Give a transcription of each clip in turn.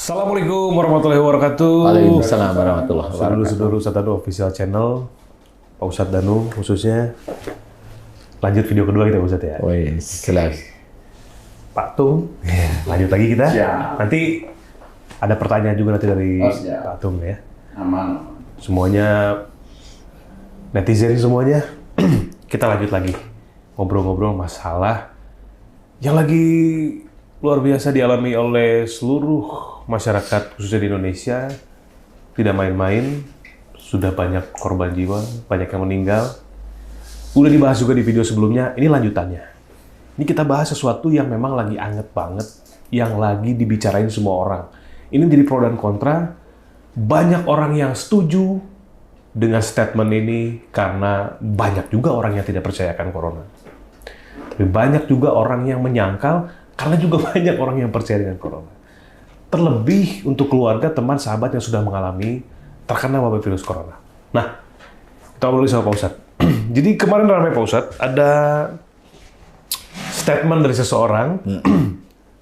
Assalamualaikum warahmatullahi wabarakatuh. Waalaikumsalam warahmatullahi wabarakatuh. Saudara-saudara Ustadz Danu Official Channel, Pak Ustadz Danu khususnya. Lanjut video kedua kita Ustadz ya. Wih, jelas. Pak Tung, lanjut lagi kita. Nanti ada pertanyaan juga nanti dari Pak Tung ya. Aman. Semuanya netizen semuanya. Kita lanjut lagi ngobrol-ngobrol masalah yang lagi luar biasa dialami oleh seluruh masyarakat khususnya di Indonesia. Tidak main-main, sudah banyak korban jiwa, banyak yang meninggal. Udah dibahas juga di video sebelumnya, ini lanjutannya. Ini kita bahas sesuatu yang memang lagi anget banget, yang lagi dibicarain semua orang. Ini jadi pro dan kontra. Banyak orang yang setuju dengan statement ini karena banyak juga orang yang tidak percayakan corona. Tapi banyak juga orang yang menyangkal karena juga banyak orang yang percaya dengan corona. Terlebih untuk keluarga, teman, sahabat yang sudah mengalami terkena wabah virus corona. Nah, kita ngobrol sama Pak Ustadz. Jadi kemarin ramai Pak Ustadz, ada statement dari seseorang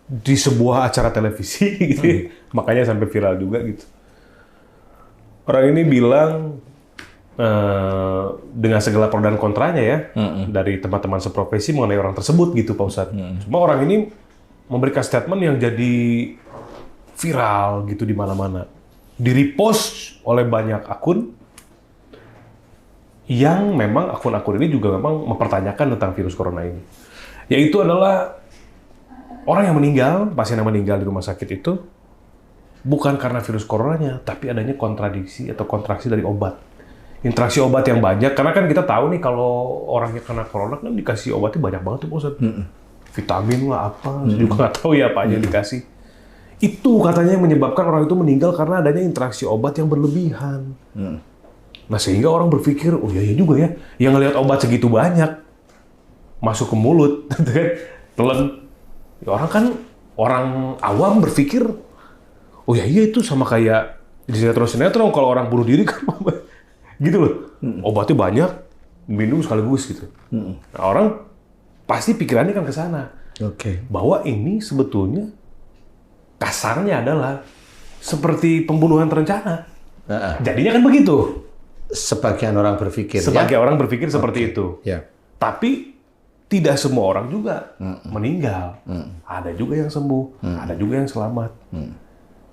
di sebuah acara televisi, gitu. Makanya sampai viral juga gitu. Orang ini bilang dengan segala pro dan kontranya ya, dari teman-teman seprofesi mengenai orang tersebut gitu Pak Ustadz. Cuma orang ini memberikan statement yang jadi viral gitu di mana-mana. Di-repost oleh banyak akun yang memang akun-akun ini juga memang mempertanyakan tentang virus corona ini. Yaitu adalah orang yang meninggal, pasien yang meninggal di rumah sakit itu bukan karena virus coronanya, tapi adanya kontradiksi atau kontraksi dari obat. Interaksi obat yang banyak, karena kan kita tahu nih kalau orang yang kena corona kan dikasih obatnya banyak banget tuh Pak Ustadz. Vitamin lah apa, juga nggak tahu ya apa aja dikasih. Itu katanya yang menyebabkan orang itu meninggal karena adanya interaksi obat yang berlebihan. Nah sehingga orang berpikir, oh iya juga ya, yang ngelihat obat segitu banyak masuk ke mulut, telan. Ya, orang awam berpikir, oh ya iya itu sama kayak di sinetron kalau orang bunuh diri kan, gitu loh. Obatnya banyak, minum sekaligus gitu. Nah, orang pasti pikirannya kan ke sana. Bahwa ini sebetulnya kasarnya adalah seperti pembunuhan terencana. Jadinya kan begitu. Sebagian orang berpikir Orang berpikir seperti itu. Ya. Tapi tidak semua orang juga meninggal. Ada juga yang sembuh, ada juga yang selamat.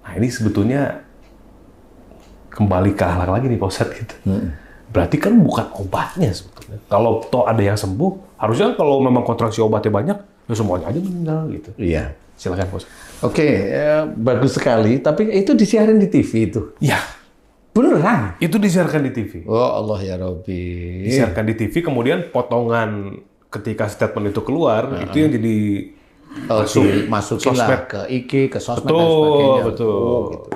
Nah ini sebetulnya kembali ke akhlak lagi nih Pak Ustadz gitu. Berarti kan bukan obatnya sebetulnya. Kalau toh ada yang sembuh, harusnya kalau memang kontraksi obatnya banyak, ya semuanya aja meninggal gitu. Iya. Silakan Pak Ustadz. Oke, bagus sekali. Tapi itu disiarin di TV itu. Ya, Beneran? itu disiarkan di TV. Oh Allah ya Rabbi. Disiarkan di TV, kemudian potongan ketika statement itu keluar, itu yang jadi Masukin lah ke IG, ke sosmed dan Betul, sebagainya. betul. Oh, gitu.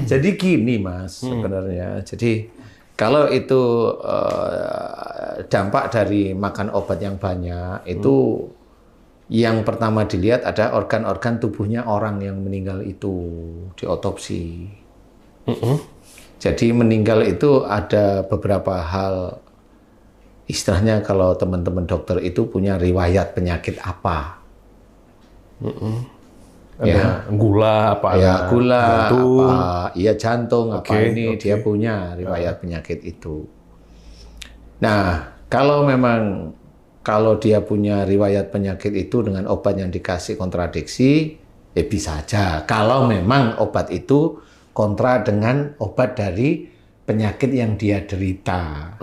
Jadi gini Mas, sebenarnya. Jadi kalau itu dampak dari makan obat yang banyak, itu yang pertama dilihat ada organ-organ tubuhnya orang yang meninggal itu diotopsi. Jadi meninggal itu ada beberapa hal, istilahnya kalau teman-teman dokter itu punya riwayat penyakit apa. ada gula apa? Ya, gula, jantung. apa, iya jantung, apa ini dia punya riwayat penyakit itu. Nah, kalau dia punya riwayat penyakit itu dengan obat yang dikasih kontradiksi, ya bisa aja. Kalau memang obat itu kontra dengan obat dari penyakit yang dia derita.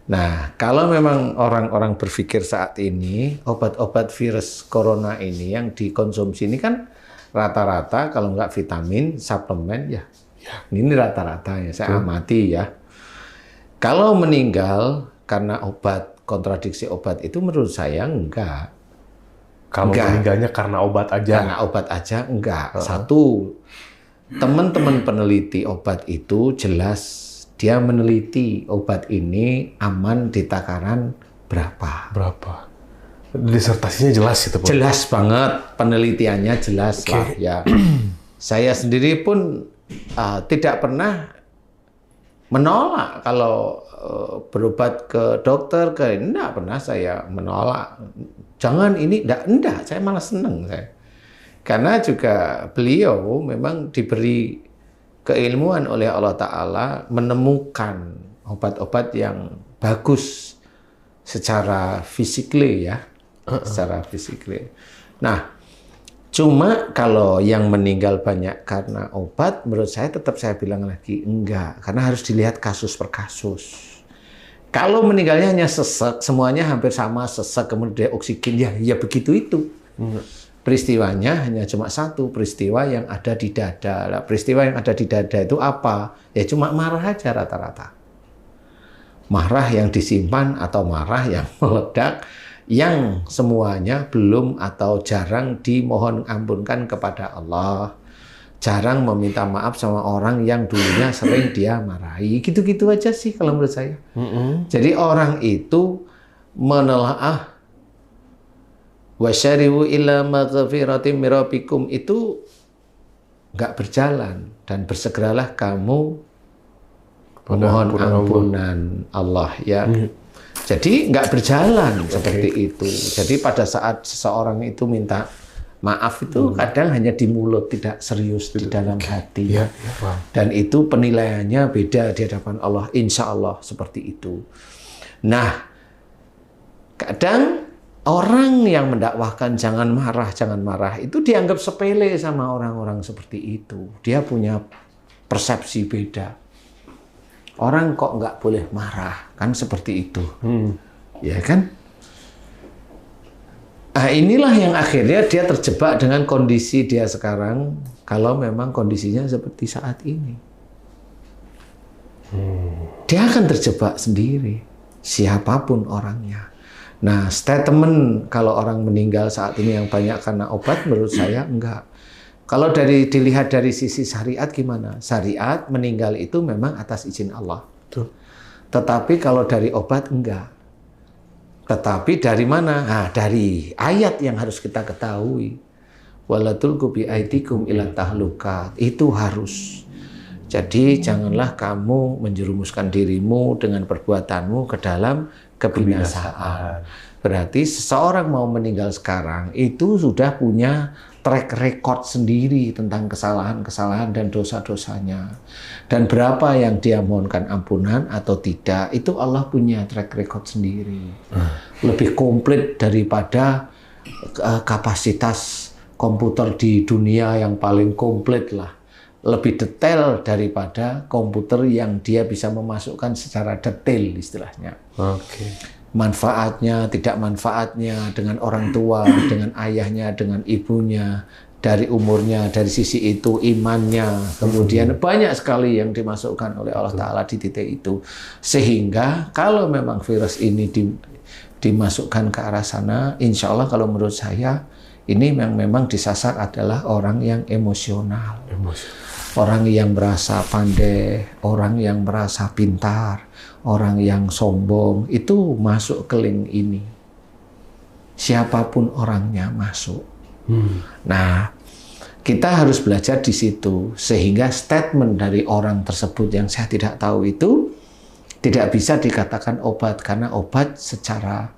Nah, kalau memang orang-orang berpikir saat ini, obat-obat virus corona ini yang dikonsumsi ini kan rata-rata kalau nggak vitamin, suplemen, ya. Ini rata-rata ya, saya amati ya. Kalau meninggal karena obat, kontradiksi obat itu menurut saya enggak. Kalau meninggalnya karena obat aja. Karena obat aja enggak. Satu, teman-teman peneliti obat itu jelas dia meneliti obat ini aman di takaran berapa. Disertasinya jelas itu Pak. Jelas banget, penelitiannya jelas lah ya. Saya sendiri pun tidak pernah menolak kalau berobat ke dokter, enggak pernah saya menolak. Jangan ini, enggak, saya malah seneng saya. Karena juga beliau memang diberi keilmuan oleh Allah Ta'ala menemukan obat-obat yang bagus secara fisikly ya, secara fisikly. Nah, cuma kalau yang meninggal banyak karena obat, menurut saya tetap saya bilang lagi enggak, karena harus dilihat kasus per kasus. Kalau meninggalnya hanya sesek, semuanya hampir sama sesek, kemudian oksigen, ya begitu itu. Peristiwanya hanya cuma satu, peristiwa yang ada di dada. Nah, peristiwa yang ada di dada itu apa? Ya cuma marah aja rata-rata. Marah yang disimpan atau marah yang meledak, yang semuanya belum atau jarang dimohon ampunkan kepada Allah. Jarang meminta maaf sama orang yang dulunya sering dia marahi. Gitu-gitu aja sih kalau menurut saya. Jadi orang itu menelaah wasyariwu ila maghfiratim mirabikum itu nggak berjalan, dan bersegeralah kamu memohon ampunan Allah ya. Jadi nggak berjalan seperti itu. Jadi pada saat seseorang itu minta maaf itu kadang hanya di mulut, tidak serius di dalam hati. Dan itu penilaiannya beda di hadapan Allah, insya Allah seperti itu. Nah, kadang orang yang mendakwahkan jangan marah itu dianggap sepele sama orang-orang seperti itu. Dia punya persepsi beda. Orang kok nggak boleh marah, kan seperti itu. Ya kan? Nah, inilah yang akhirnya dia terjebak dengan kondisi dia sekarang, kalau memang kondisinya seperti saat ini. Dia akan terjebak sendiri, siapapun orangnya. Nah, statement kalau orang meninggal saat ini yang banyak karena obat, menurut saya enggak. Kalau dilihat dari sisi syariat gimana? Syariat meninggal itu memang atas izin Allah. Betul. Tetapi kalau dari obat enggak. Tetapi dari mana? Nah, dari ayat yang harus kita ketahui. Wala tulqu bi aidikum ila tahlukat. Itu harus. Jadi janganlah kamu menjerumuskan dirimu dengan perbuatanmu ke dalam kebinasaan. Berarti seseorang mau meninggal sekarang itu sudah punya track record sendiri tentang kesalahan-kesalahan dan dosa-dosanya. Dan berapa yang dia mohonkan ampunan atau tidak, itu Allah punya track record sendiri. Lebih komplit daripada kapasitas komputer di dunia yang paling komplit lah. Lebih detail daripada komputer yang dia bisa memasukkan secara detail istilahnya. Manfaatnya, tidak manfaatnya, dengan orang tua, dengan ayahnya, dengan ibunya, dari umurnya, dari sisi itu, imannya, kemudian banyak sekali yang dimasukkan oleh Allah Ta'ala di titik itu. Sehingga kalau memang virus ini dimasukkan ke arah sana, insya Allah kalau menurut saya, ini memang disasar adalah orang yang emosional. Orang yang merasa pandai, orang yang merasa pintar, orang yang sombong, itu masuk ke link ini. Siapapun orangnya masuk. Nah, kita harus belajar di situ. Sehingga statement dari orang tersebut yang saya tidak tahu itu tidak bisa dikatakan obat. Karena obat secara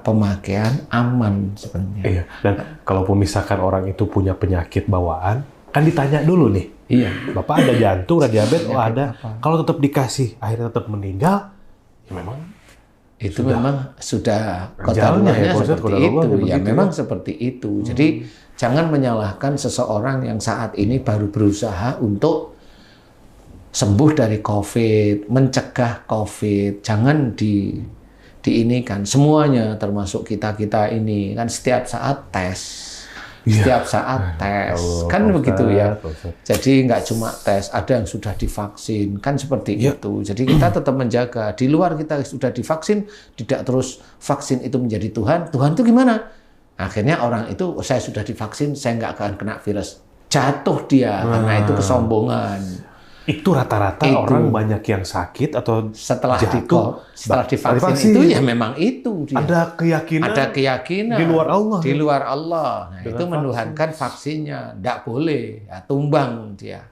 pemakaian aman sebenarnya. Iya. Dan kalaupun misalkan orang itu punya penyakit bawaan, kan ditanya dulu nih. Iya. Bapak ada jantung, ada diabetes, oh ada. Kalau tetap dikasih, akhirnya tetap meninggal, ya memang itu memang sudah kodarnya ya, seperti itu. Ya memang seperti itu. Jadi jangan menyalahkan seseorang yang saat ini baru berusaha untuk sembuh dari COVID, mencegah COVID. Jangan diinikan semuanya, termasuk kita ini kan setiap saat tes. Setiap saat tes, kan begitu ya. Jadi nggak cuma tes, ada yang sudah divaksin, kan seperti itu. Jadi kita tetap menjaga. Di luar kita sudah divaksin, tidak terus vaksin itu menjadi Tuhan. Tuhan itu gimana? Akhirnya orang itu, saya sudah divaksin, saya nggak akan kena virus. Jatuh dia, karena itu kesombongan. Itu rata-rata orang banyak yang sakit atau setelah divaksin itu ya memang itu dia. Ada keyakinan di luar Allah. Di luar Allah. Nah, itu menuhankan vaksinnya, tidak boleh, ya, tumbang dia.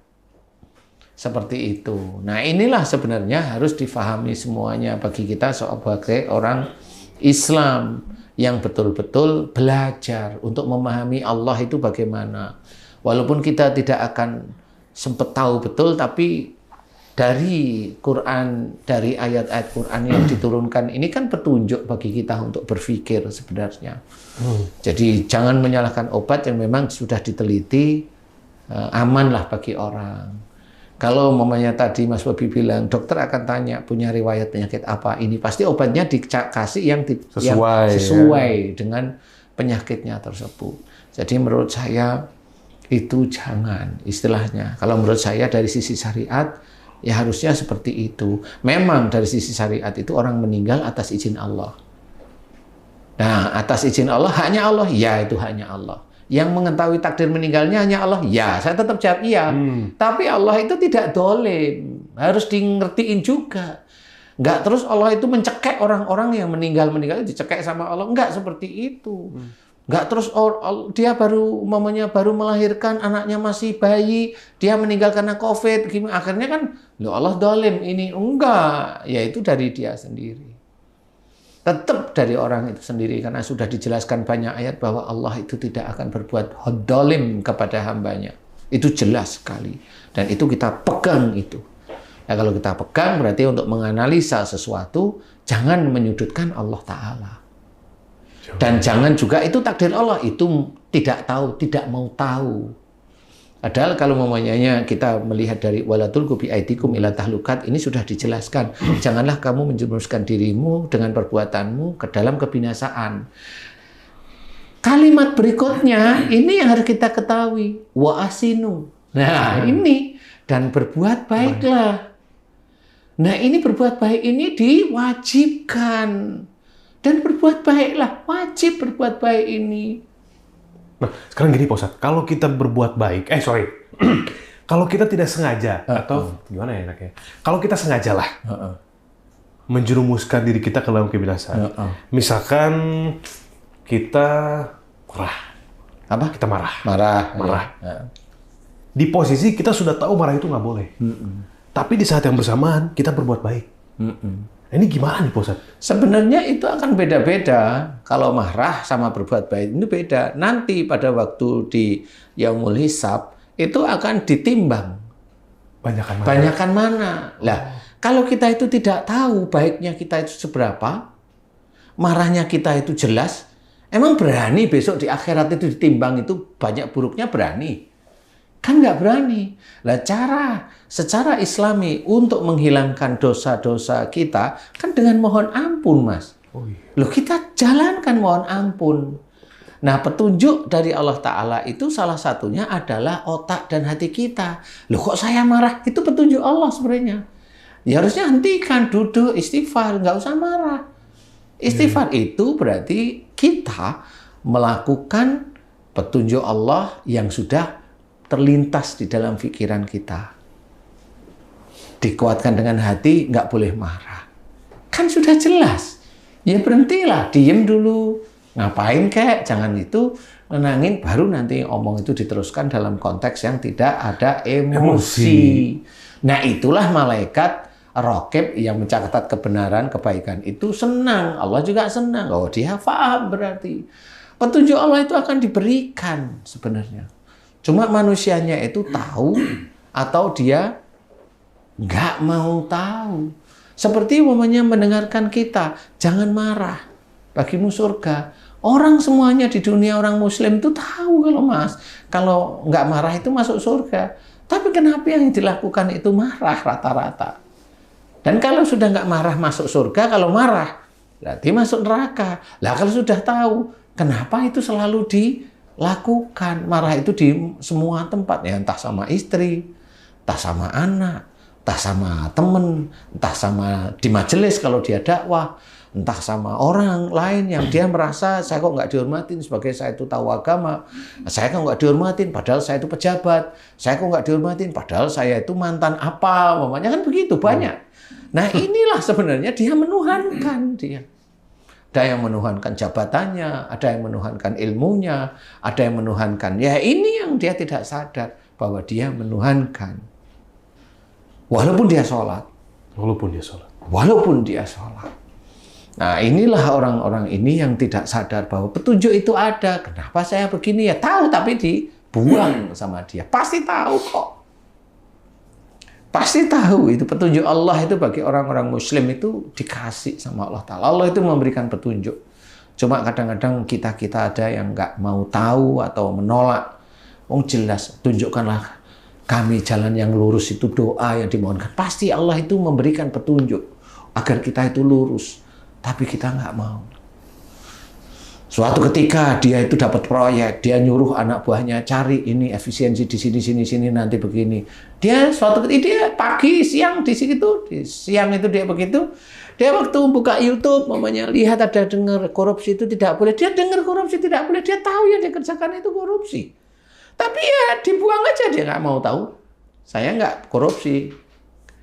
Seperti itu. Nah, inilah sebenarnya harus difahami semuanya bagi kita sebagai orang Islam yang betul-betul belajar untuk memahami Allah itu bagaimana. Walaupun kita tidak akan sempat tahu betul, tapi dari Quran, dari ayat-ayat Quran yang diturunkan ini kan petunjuk bagi kita untuk berpikir sebenarnya. Jadi jangan menyalahkan obat yang memang sudah diteliti, amanlah bagi orang. Kalau mamanya tadi Mas Bobi bilang, dokter akan tanya punya riwayat penyakit apa, ini pasti obatnya dikasih yang sesuai dengan penyakitnya tersebut. Jadi menurut saya itu jangan, istilahnya. Kalau menurut saya dari sisi syariat, ya harusnya seperti itu. Memang dari sisi syariat itu orang meninggal atas izin Allah. Nah, atas izin Allah, haknya Allah, ya itu haknya Allah. Yang mengetahui takdir meninggalnya hanya Allah, ya saya tetap jawab iya. Tapi Allah itu tidak dolim, harus di-ngertiin juga. Nggak terus Allah itu mencekek orang-orang yang meninggal dicekek sama Allah, nggak seperti itu. Nggak terus dia baru melahirkan, anaknya masih bayi, dia meninggal karena COVID, gimana? Akhirnya kan Allah dolim ini, enggak, ya itu dari dia sendiri. Tetap dari orang itu sendiri, karena sudah dijelaskan banyak ayat bahwa Allah itu tidak akan berbuat dolim kepada hambanya. Itu jelas sekali. Dan itu kita pegang itu. Nah, kalau kita pegang berarti untuk menganalisa sesuatu, jangan menyudutkan Allah Ta'ala. Dan jangan juga itu takdir Allah, itu tidak tahu, tidak mau tahu. Padahal kalau mamanya kita melihat dari walatulqu biaidikum ila tahlukat, ini sudah dijelaskan. Janganlah kamu menjerumuskan dirimu dengan perbuatanmu ke dalam kebinasaan. Kalimat berikutnya, ini yang harus kita ketahui. Wa asinu. Nah, ini. Dan berbuat baiklah. Nah, ini berbuat baik ini diwajibkan. Dan berbuat baiklah. Wajib berbuat baik ini. Nah, sekarang gini Pak Ustadz, kalau kita berbuat baik, kalau kita tidak sengaja, atau gimana ya enaknya? Kalau kita sengajalah menjerumuskan diri kita ke dalam kebinasaan. Misalkan kita marah. Apa? Kita marah. Marah. Di posisi kita sudah tahu marah itu nggak boleh. Tapi di saat yang bersamaan, kita berbuat baik. Ini gimana nih Pak Ustadz? Sebenarnya itu akan beda-beda. Kalau marah sama berbuat baik itu beda. Nanti pada waktu di Yaumul Hisab itu akan ditimbang. Banyakan mana? Lah, kalau kita itu tidak tahu baiknya kita itu seberapa, marahnya kita itu jelas, emang berani besok di akhirat itu ditimbang itu banyak buruknya berani? Kan nggak berani. Lah secara Islami untuk menghilangkan dosa-dosa kita kan dengan mohon ampun, Mas. Loh, kita jalankan mohon ampun. Nah, petunjuk dari Allah Ta'ala itu salah satunya adalah otak dan hati kita. Loh, kok saya marah? Itu petunjuk Allah sebenarnya. Ya harusnya hentikan, duduk, istighfar, nggak usah marah. Istighfar itu berarti kita melakukan petunjuk Allah yang sudah terlintas di dalam pikiran kita. Dikuatkan dengan hati, nggak boleh marah. Kan sudah jelas. Ya berhentilah, diem dulu. Ngapain kek? Jangan itu, nenangin, baru nanti omong itu diteruskan dalam konteks yang tidak ada emosi. Nah itulah malaikat Raqib yang mencatat kebenaran, kebaikan itu senang. Allah juga senang. Oh, dia paham berarti. Petunjuk Allah itu akan diberikan sebenarnya. Cuma manusianya itu tahu atau dia nggak mau tahu. Seperti umumnya mendengarkan kita, jangan marah, bagimu surga. Orang semuanya di dunia orang Muslim itu tahu kalau nggak marah itu masuk surga. Tapi kenapa yang dilakukan itu marah rata-rata? Dan kalau sudah nggak marah masuk surga, kalau marah berarti masuk neraka. Lah kalau sudah tahu, kenapa itu selalu dilakukan? Marah itu di semua tempat, ya entah sama istri, entah sama anak, entah sama temen, entah sama di majelis kalau dia dakwah, entah sama orang lain yang dia merasa saya kok nggak dihormatin sebagai saya itu tahu agama, saya kok nggak dihormatin padahal saya itu pejabat, saya kok nggak dihormatin padahal saya itu mantan apa, mamanya kan begitu banyak. Nah inilah sebenarnya dia menuhankan dia. Ada yang menuhankan jabatannya, ada yang menuhankan ilmunya, ada yang menuhankan. Ya ini yang dia tidak sadar bahwa dia menuhankan. Walaupun dia sholat. Walaupun dia sholat. Walaupun dia sholat. Nah, inilah orang-orang ini yang tidak sadar bahwa petunjuk itu ada. Kenapa saya begini ya? Tahu tapi dibuang sama dia. Pasti tahu kok. Pasti tahu itu petunjuk Allah itu bagi orang-orang Muslim itu dikasih sama Allah Ta'ala. Allah itu memberikan petunjuk. Cuma kadang-kadang kita ada yang nggak mau tahu atau menolak. Jelas, tunjukkanlah kami jalan yang lurus, itu doa yang dimohonkan. Pasti Allah itu memberikan petunjuk agar kita itu lurus. Tapi kita nggak mau. Suatu ketika dia itu dapat proyek, dia nyuruh anak buahnya cari ini efisiensi di sini nanti begini. Dia suatu ketika dia pagi siang di situ, di siang itu dia begitu. Dia waktu buka YouTube, mamanya lihat ada dengar korupsi itu tidak boleh. Dia dengar korupsi tidak boleh. Dia tahu yang dia kerjakan itu korupsi. Tapi ya dibuang aja, dia nggak mau tahu. Saya nggak korupsi.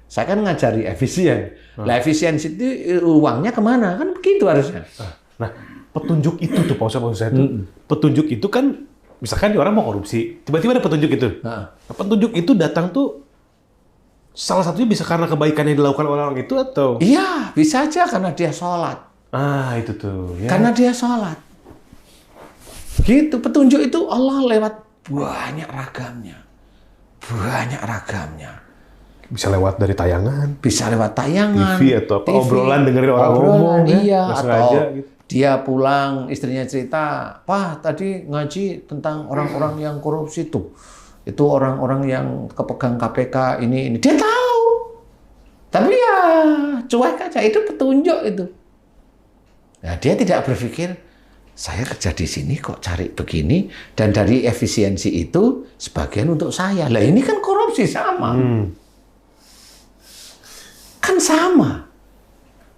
Saya kan ngajari efisien. Lah efisiensi itu uangnya kemana? Kan begitu harusnya. Nah, petunjuk itu tuh Pak Ustadz itu. Petunjuk itu kan, misalkan orang mau korupsi, tiba-tiba ada petunjuk itu. Nah, petunjuk itu datang tuh salah satunya bisa karena kebaikan yang dilakukan oleh orang itu atau? Iya, bisa aja karena dia sholat. Itu tuh. Ya. Karena dia sholat. Gitu, petunjuk itu Allah lewat banyak ragamnya. Banyak ragamnya. Bisa lewat dari tayangan. Bisa lewat tayangan. TV atau apa, obrolan dengerin orang ngomong. Iya, atau sengaja, gitu. Dia pulang, istrinya cerita, "Pak, tadi ngaji tentang orang-orang yang korupsi tuh. Itu orang-orang yang kepegang KPK ini." Dia tahu. Tapi ya cuek aja, itu petunjuk itu. Nah, dia tidak berpikir, saya kerja di sini kok cari begini, dan dari efisiensi itu sebagian untuk saya. Lah ini kan korupsi sama. Kan sama.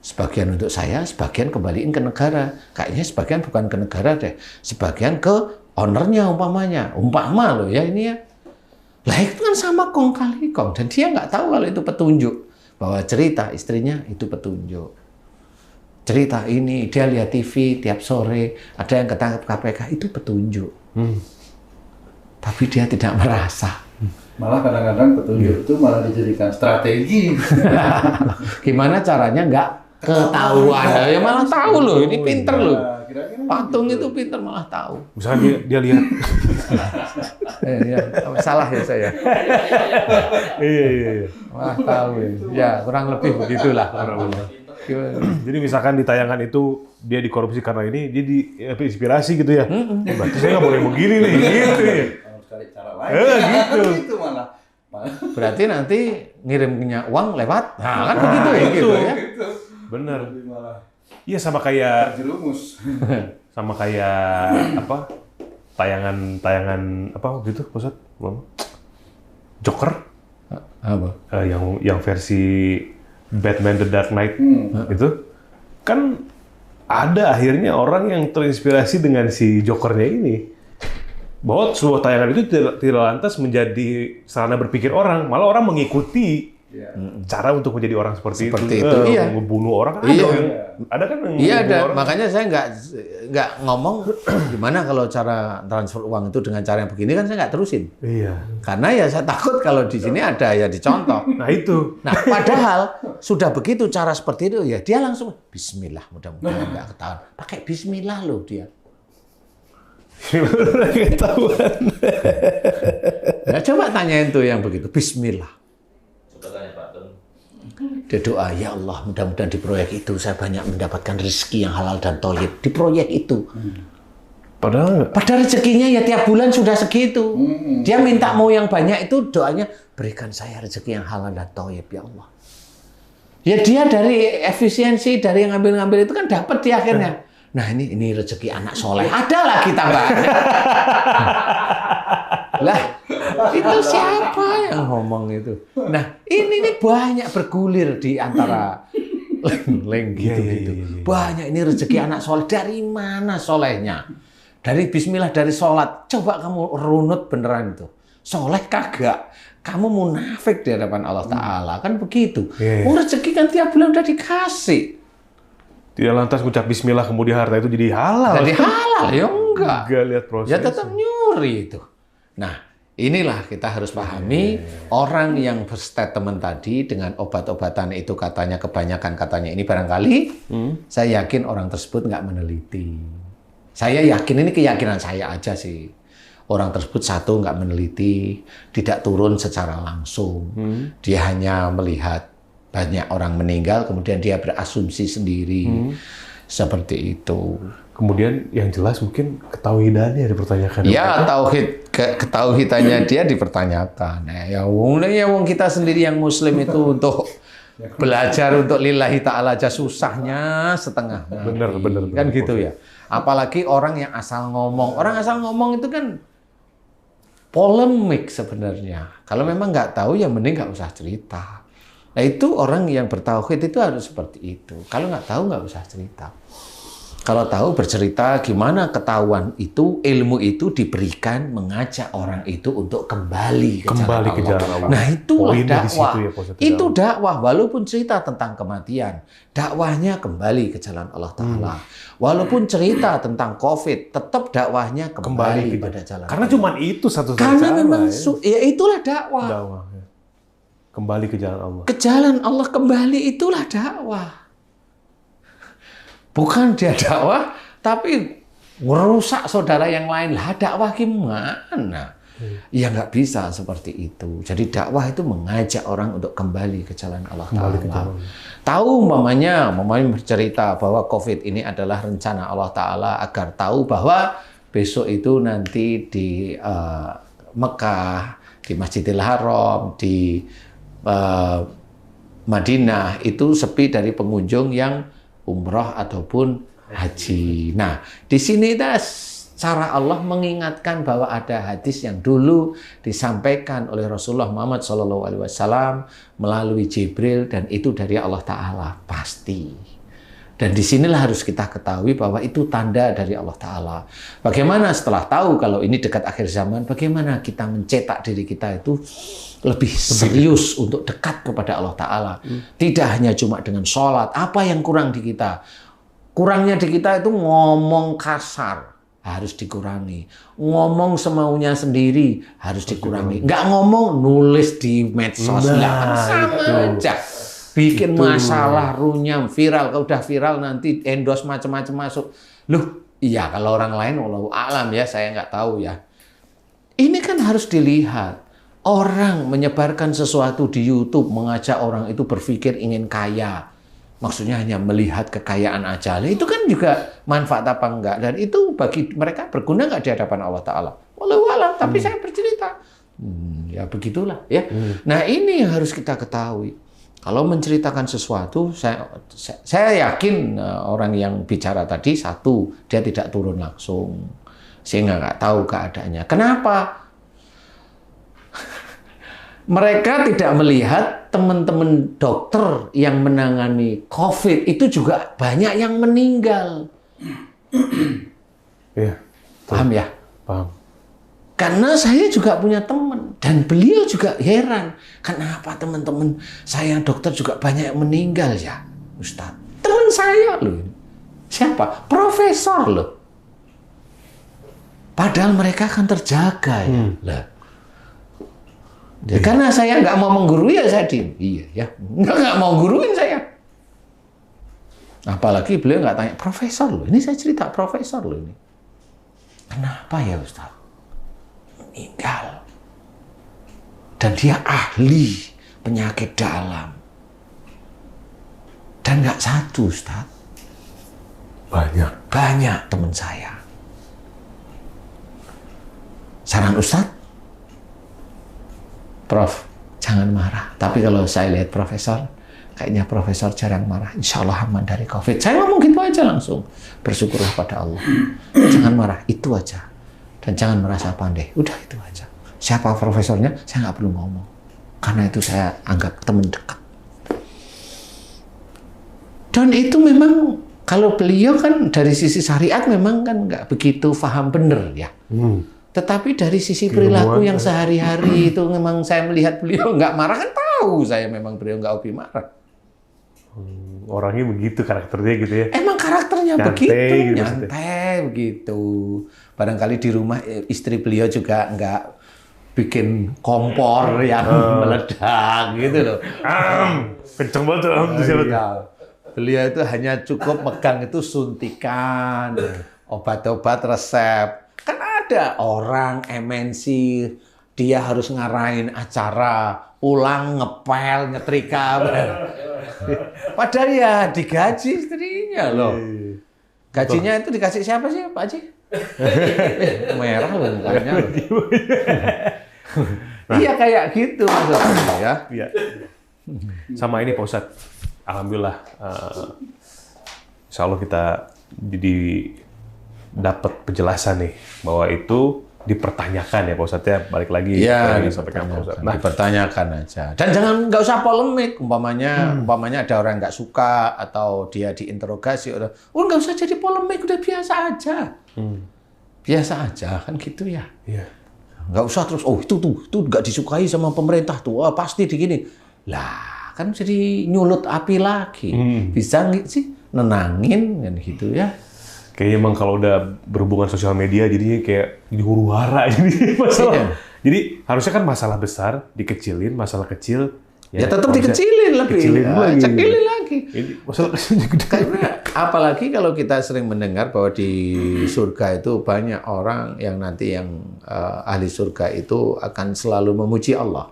Sebagian untuk saya, sebagian kembaliin ke negara. Kayaknya sebagian bukan ke negara deh. Sebagian ke ownernya umpamanya. Umpama loh ya ini ya. Lah itu kan sama kong kali kong. Dan dia nggak tahu kalau itu petunjuk. Bahwa cerita istrinya itu petunjuk. Cerita ini, dia lihat TV tiap sore, ada yang ketangkep KPK, itu petunjuk. Tapi dia tidak merasa. Malah kadang-kadang petunjuk itu malah dijadikan strategi. Gimana caranya nggak ketahuan? Ya malah tahu loh, ini pinter loh. Patung itu pinter malah tahu. Misalnya dia lihat. Ya, salah ya saya. Iya. Malah tahu ya. Kurang lebih begitulah. Jadi misalkan di tayangan itu dia dikorupsi karena ini, dia inspirasi gitu ya. Berarti saya nggak boleh begini nih, gitu ya. Cari cara lain. Gitu malah. Berarti nanti ngirimnya uang lewat, nah kan begitu ya gitu ya. Bener. Iya sama kayak jerumus. Sama kayak apa? Tayangan apa gitu, Ustaz? Joker? Apa? Yang versi Batman The Dark Knight itu kan ada akhirnya orang yang terinspirasi dengan si Jokernya ini, bahwa sebuah tayangan itu tidak lantas menjadi sarana berpikir orang, malah orang mengikuti cara untuk menjadi orang seperti itu. Iya. Membunuh orang ada kan yang iya ada orang. Makanya saya nggak ngomong gimana kalau cara transfer uang itu dengan cara yang begini, kan saya nggak terusin. Iya. Karena ya saya takut kalau di sini ada ya dicontoh. Nah itu. Nah padahal sudah begitu cara seperti itu ya dia langsung Bismillah, mudah-mudahan nggak ketahuan. Pakai Bismillah loh dia. Ketahuan. Nah, coba tanyain tuh yang begitu Bismillah. Dia doa, ya Allah, mudah-mudahan di proyek itu saya banyak mendapatkan rezeki yang halal dan thayyib. Di proyek itu. Padahal rezekinya ya tiap bulan sudah segitu. Dia minta mau yang banyak itu doanya, berikan saya rezeki yang halal dan thayyib, ya Allah. Ya dia dari efisiensi, dari yang ngambil-ngambil itu kan dapat di akhirnya. Nah ini rezeki anak soleh. Ada lagi tambahannya. Lah, itu siapa yang ngomong itu? Nah, ini banyak bergulir di antara leng gitu. Banyak ini rezeki anak soleh. Dari mana solehnya? Dari Bismillah, dari sholat. Coba kamu runut beneran itu. Soleh kagak. Kamu munafik di hadapan Allah Ta'ala. Kan begitu. Rezeki kan tiap bulan udah dikasih. Tidak lantas ucap Bismillah kemudian harta itu jadi halal. Jadi halal, ya enggak. Enggak lihat proses. Ya tetap nyuri itu. Nah, inilah kita harus pahami orang yang berstatement tadi dengan obat-obatan itu katanya kebanyakan katanya ini barangkali saya yakin orang tersebut nggak meneliti. Saya yakin ini keyakinan saya aja sih. Orang tersebut satu nggak meneliti, tidak turun secara langsung. Dia hanya melihat banyak orang meninggal, kemudian dia berasumsi sendiri. Seperti itu. Kemudian yang jelas mungkin ketauhidannya dipertanyakan. Ya, ketauhidannya dia dipertanyakan. Nah, ya wong kita sendiri yang muslim itu untuk belajar untuk lillahi ta'ala aja susahnya setengah. Bener. Kan gitu ya. Apalagi orang yang asal ngomong. Orang asal ngomong itu kan polemik sebenarnya. Kalau memang nggak tahu ya mending nggak usah cerita. Nah itu orang yang bertauhid itu harus seperti itu. Kalau nggak tahu nggak usah cerita. Kalau tahu bercerita gimana ketahuan itu, ilmu itu diberikan mengajak orang itu untuk kembali ke jalan Allah. Nah itulah dakwah. Itu dakwah walaupun cerita tentang kematian. Dakwahnya kembali ke jalan Allah Ta'ala. Walaupun cerita tentang COVID, tetap dakwahnya kembali pada jalan Karena Allah. cuma itu satu-satunya Karena cara. memang ya itulah dakwah. Ya. Kembali ke jalan Allah. Ke jalan Allah kembali itulah dakwah. Bukan dia dakwah, tapi merusak saudara yang lain. Lah dakwah gimana? Ya nggak bisa seperti itu. Jadi dakwah itu mengajak orang untuk kembali ke jalan Allah Ta'ala. Tahu umpamanya bercerita bahwa COVID ini adalah rencana Allah Ta'ala agar tahu bahwa besok itu nanti di Mekah, di Masjidil Haram, di Madinah itu sepi dari pengunjung yang umroh ataupun haji. Nah, di sini cara Allah mengingatkan bahwa ada hadis yang dulu disampaikan oleh Rasulullah Muhammad SAW melalui Jibril dan itu dari Allah Ta'ala pasti. Dan disinilah harus kita ketahui bahwa itu tanda dari Allah Ta'ala. Bagaimana setelah tahu kalau ini dekat akhir zaman, bagaimana kita mencetak diri kita itu lebih serius untuk dekat kepada Allah Ta'ala. Tidak hanya cuma dengan sholat. Apa yang kurang di kita? Kurangnya di kita itu ngomong kasar. Harus dikurangi. Ngomong semaunya sendiri. Harus dikurangi. Nggak ngomong, nulis di medsos. Sama aja. Bikin masalah, runyam, viral. Kalau udah viral nanti endorse macam-macam masuk. Loh, iya kalau orang lain, wallahu a'lam ya, saya nggak tahu ya. Ini kan harus dilihat. Orang menyebarkan sesuatu di YouTube, mengajak orang itu berpikir ingin kaya. Maksudnya hanya melihat kekayaan aja. Itu kan juga manfaat apa enggak. Dan itu bagi mereka berguna enggak di hadapan Allah Ta'ala. Wallahu a'lam, tapi saya bercerita. Ya begitulah. Ya. Nah ini yang harus kita ketahui. Kalau menceritakan sesuatu, saya yakin orang yang bicara tadi, satu, dia tidak turun langsung. Sehingga nggak tahu keadaannya. Kenapa? Mereka tidak melihat teman-teman dokter yang menangani COVID itu juga banyak yang meninggal. Iya. Paham ya? Paham. Karena saya juga punya teman dan beliau juga heran. Kenapa teman-teman saya dokter juga banyak yang meninggal ya, Ustadz? Teman saya loh. Siapa? Profesor loh. Padahal mereka akan terjaga ya. Lah. Karena saya nggak mau menggurui ya saya diem. Iya ya, nggak mau guruin saya. Apalagi beliau nggak tanya, profesor loh. Ini saya cerita profesor loh ini. Kenapa ya Ustaz? Meninggal. Dan dia ahli penyakit dalam. Dan nggak satu Ustaz. Banyak teman saya. Saran Ustaz? Prof, jangan marah. Tapi kalau saya lihat profesor, kayaknya profesor jarang marah. Insya Allah aman dari COVID. Saya ngomong gitu aja langsung. Bersyukurlah pada Allah. Jangan marah, itu aja. Dan jangan merasa pandai. Udah itu aja. Siapa profesornya, saya nggak perlu ngomong. Karena itu saya anggap teman dekat. Dan itu memang, kalau beliau kan dari sisi syariat memang kan nggak begitu paham bener ya. Tetapi dari sisi perilaku yang sehari-hari itu memang saya melihat beliau nggak marah, kan tahu saya memang beliau nggak hobi marah. Orangnya begitu karakternya gitu ya. Emang karakternya nyantai, begitu, gitu nyantai begitu. Barangkali di rumah istri beliau juga nggak bikin kompor yang meledak gitu loh. Kenceng banget tuh. Siapa tuh? Iya. Beliau itu hanya cukup megang itu suntikan, obat-obat resep. Kan ada orang MNC, dia harus ngarahin acara, pulang ngepel, nyetrika. Padahal ya digaji istrinya loh. Gajinya itu dikasih siapa sih Pak Haji? Merah loh mukanya. Iya kayak gitu maksudnya ya. Iya. Sama ini Pak Ustadz, alhamdulillah, insya Allah kita dapat penjelasan nih bahwa itu dipertanyakan ya Pak Ustadz ya, balik lagi Iya, yang disampaikan Pak Ustadz. Nah, dipertanyakan aja. Dan jangan nggak usah polemik. Umpamanya ada orang nggak suka atau dia diinterogasi, nggak usah jadi polemik, udah biasa aja. Biasa aja kan gitu ya. iya. Nggak usah terus, itu nggak disukai sama pemerintah tuh, pasti digini. Lah, kan jadi nyulut api lagi. Bisa nggak sih nenangin kan gitu ya. Kayaknya emang kalau udah berhubungan sosial media jadinya kayak jadi huru-hara jadi masalah. Iya. Jadi harusnya kan masalah besar dikecilin, masalah kecil Ya tetap kalau bisa dikecilin lebih. kecilin lagi. Cekilin lagi. Ini masalah kecilnya gede. Karena apalagi kalau kita sering mendengar bahwa di surga itu banyak orang yang nanti yang ahli surga itu akan selalu memuji Allah.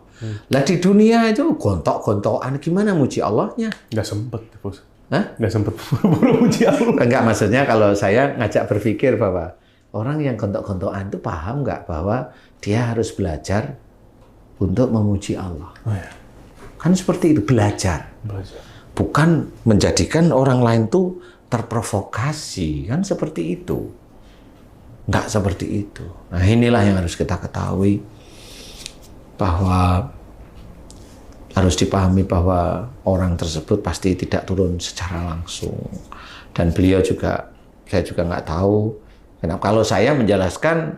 Lah di dunia itu gontok-gontokan gimana muji Allahnya? Nggak sempet, Bos. Hah? Nggak sempet buru-buru muji Allah. Enggak, maksudnya kalau saya ngajak berpikir bahwa orang yang gontok-gontokan itu paham nggak bahwa dia harus belajar untuk memuji Allah. Oh, ya. Kan seperti itu, belajar. Bukan menjadikan orang lain tuh terprovokasi, kan seperti itu. Nggak seperti itu. Nah inilah yang harus kita ketahui, bahwa harus dipahami bahwa orang tersebut pasti tidak turun secara langsung. Dan beliau juga, saya juga nggak tahu, kenapa. Kalau saya menjelaskan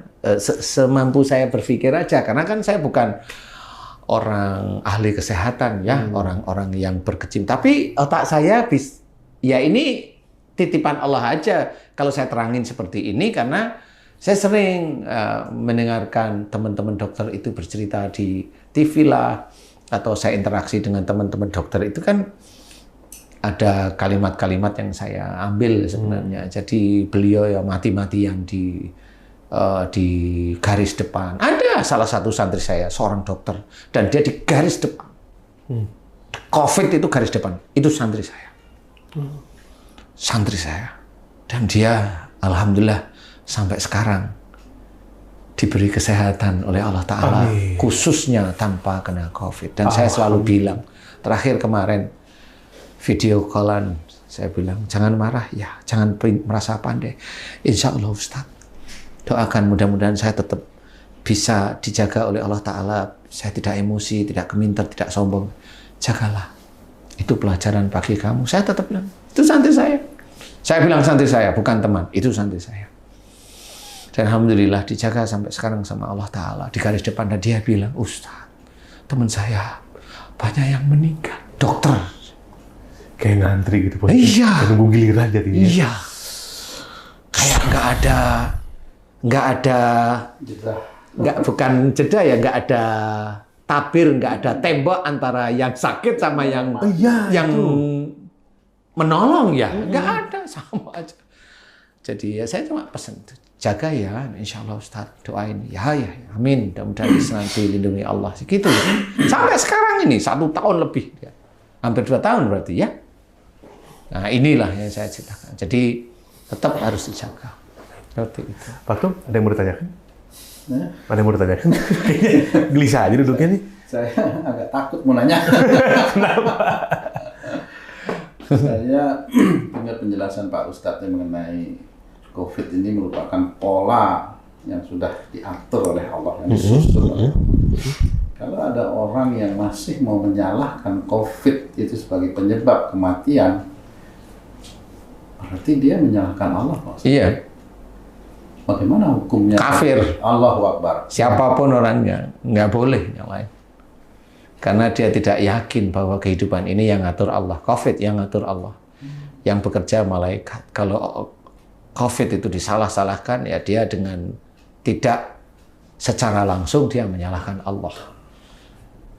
semampu saya berpikir aja, karena kan saya bukan orang ahli kesehatan ya, orang-orang yang berkecimpung. Tapi otak saya ya ini titipan Allah aja. Kalau saya terangin seperti ini karena saya sering mendengarkan teman-teman dokter itu bercerita di TV lah, atau saya interaksi dengan teman-teman dokter itu kan ada kalimat-kalimat yang saya ambil sebenarnya. Jadi beliau ya mati-matian di garis depan. Ada salah satu santri saya, seorang dokter, dan dia di garis depan. COVID itu garis depan, itu santri saya. Santri saya. Dan dia, alhamdulillah, sampai sekarang diberi kesehatan oleh Allah Ta'ala, khususnya tanpa kena COVID. Dan saya selalu bilang, terakhir kemarin, video callan, saya bilang, jangan marah ya, jangan merasa pandai. Insya Allah Ustaz, doakan mudah-mudahan saya tetap bisa dijaga oleh Allah Ta'ala. Saya tidak emosi, tidak geminter, tidak sombong. Jagalah. Itu pelajaran bagi kamu. Saya tetap bilang, itu santri saya. Saya bilang santri saya, bukan teman. Itu santri saya. Dan alhamdulillah dijaga sampai sekarang sama Allah Ta'ala. Di garis depan, dan dia bilang, Ustaz, teman saya banyak yang meninggal. Dokter. Kayak ngantri gitu, Bos. Iya. Kayak nunggu giliran jadinya. Iya. Kayak bukan jeda ya, nggak ada tabir, nggak ada tembok antara yang sakit sama yang menolong ya, nggak ada, sama aja. Jadi ya saya cuma pesan, jaga ya, insya Allah Ustaz, doain ya, amin, mudah-mudahan nanti dilindungi Allah, gitu. Sampai sekarang ini 1 tahun lebih, ya. Hampir 2 tahun berarti ya. Nah inilah yang saya ceritakan. Jadi tetap harus dijaga. Seperti itu. Pak Tum, ada yang mau ditanyakan? Nah, Ada yang mau ditanyakan? Kayaknya gelisah aja duduknya nih. saya agak takut mau nanya. Kenapa? Saya dengar penjelasan Pak Ustadz yang mengenai COVID ini merupakan pola yang sudah diatur oleh Allah, yang disusun oleh Allah. Kalau ada orang yang masih mau menyalahkan COVID itu sebagai penyebab kematian, berarti dia menyalahkan Allah, Pak. Iya. Bagaimana hukumnya? Kafir. Allahu Akbar. Siapapun orangnya, nggak boleh yang lain. Karena dia tidak yakin bahwa kehidupan ini yang ngatur Allah. COVID yang ngatur Allah. Yang bekerja malaikat. Kalau COVID itu disalah-salahkan, ya dia dengan tidak secara langsung dia menyalahkan Allah.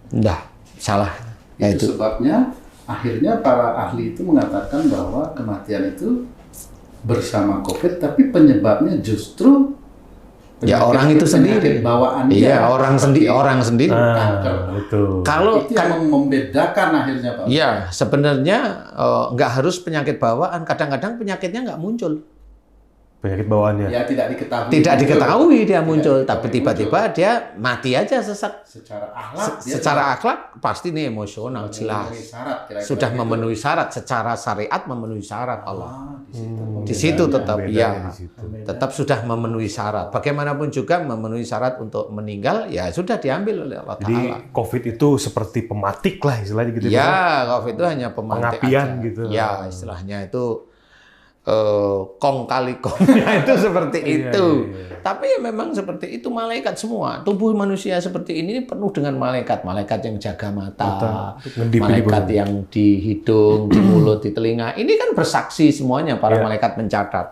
Nggak, salah. Itu sebabnya akhirnya para ahli itu mengatakan bahwa kematian itu bersama COVID, tapi penyebabnya justru orang itu sendiri. Bawaan iya, orang sendiri. Kanker. Betul. Kalau itu yang membedakan akhirnya, Pak. Iya, sebenarnya nggak harus penyakit bawaan. Kadang-kadang penyakitnya nggak muncul. Penyakit bawaannya. Ya tidak diketahui. Tidak diketahui dia Tidak muncul, diketahui tapi tiba-tiba dia mati aja sesak. Secara akhlak, dia Secara akhlak pasti nih emosional jelas. memenuhi syarat, kira-kira Sudah gitu. memenuhi syarat, secara syariat memenuhi syarat Allah. Di situ Di situ tetap Bedanya ya, di situ. tetap sudah memenuhi syarat. Bagaimanapun juga memenuhi syarat untuk meninggal, ya sudah diambil oleh Allah Jadi Taala. COVID itu seperti pematik lah istilahnya gitu. Pak. Ya, COVID itu hanya pemantik Pengapian aja. gitu. Ya, istilahnya itu kong kali kongnya itu seperti itu. Iya. Tapi ya memang seperti itu malaikat semua. Tubuh manusia seperti ini penuh dengan malaikat. Malaikat yang jaga mata, Ngedip malaikat ini, yang di hidung, di mulut, di telinga. Ini kan bersaksi semuanya para Iya. malaikat mencatat.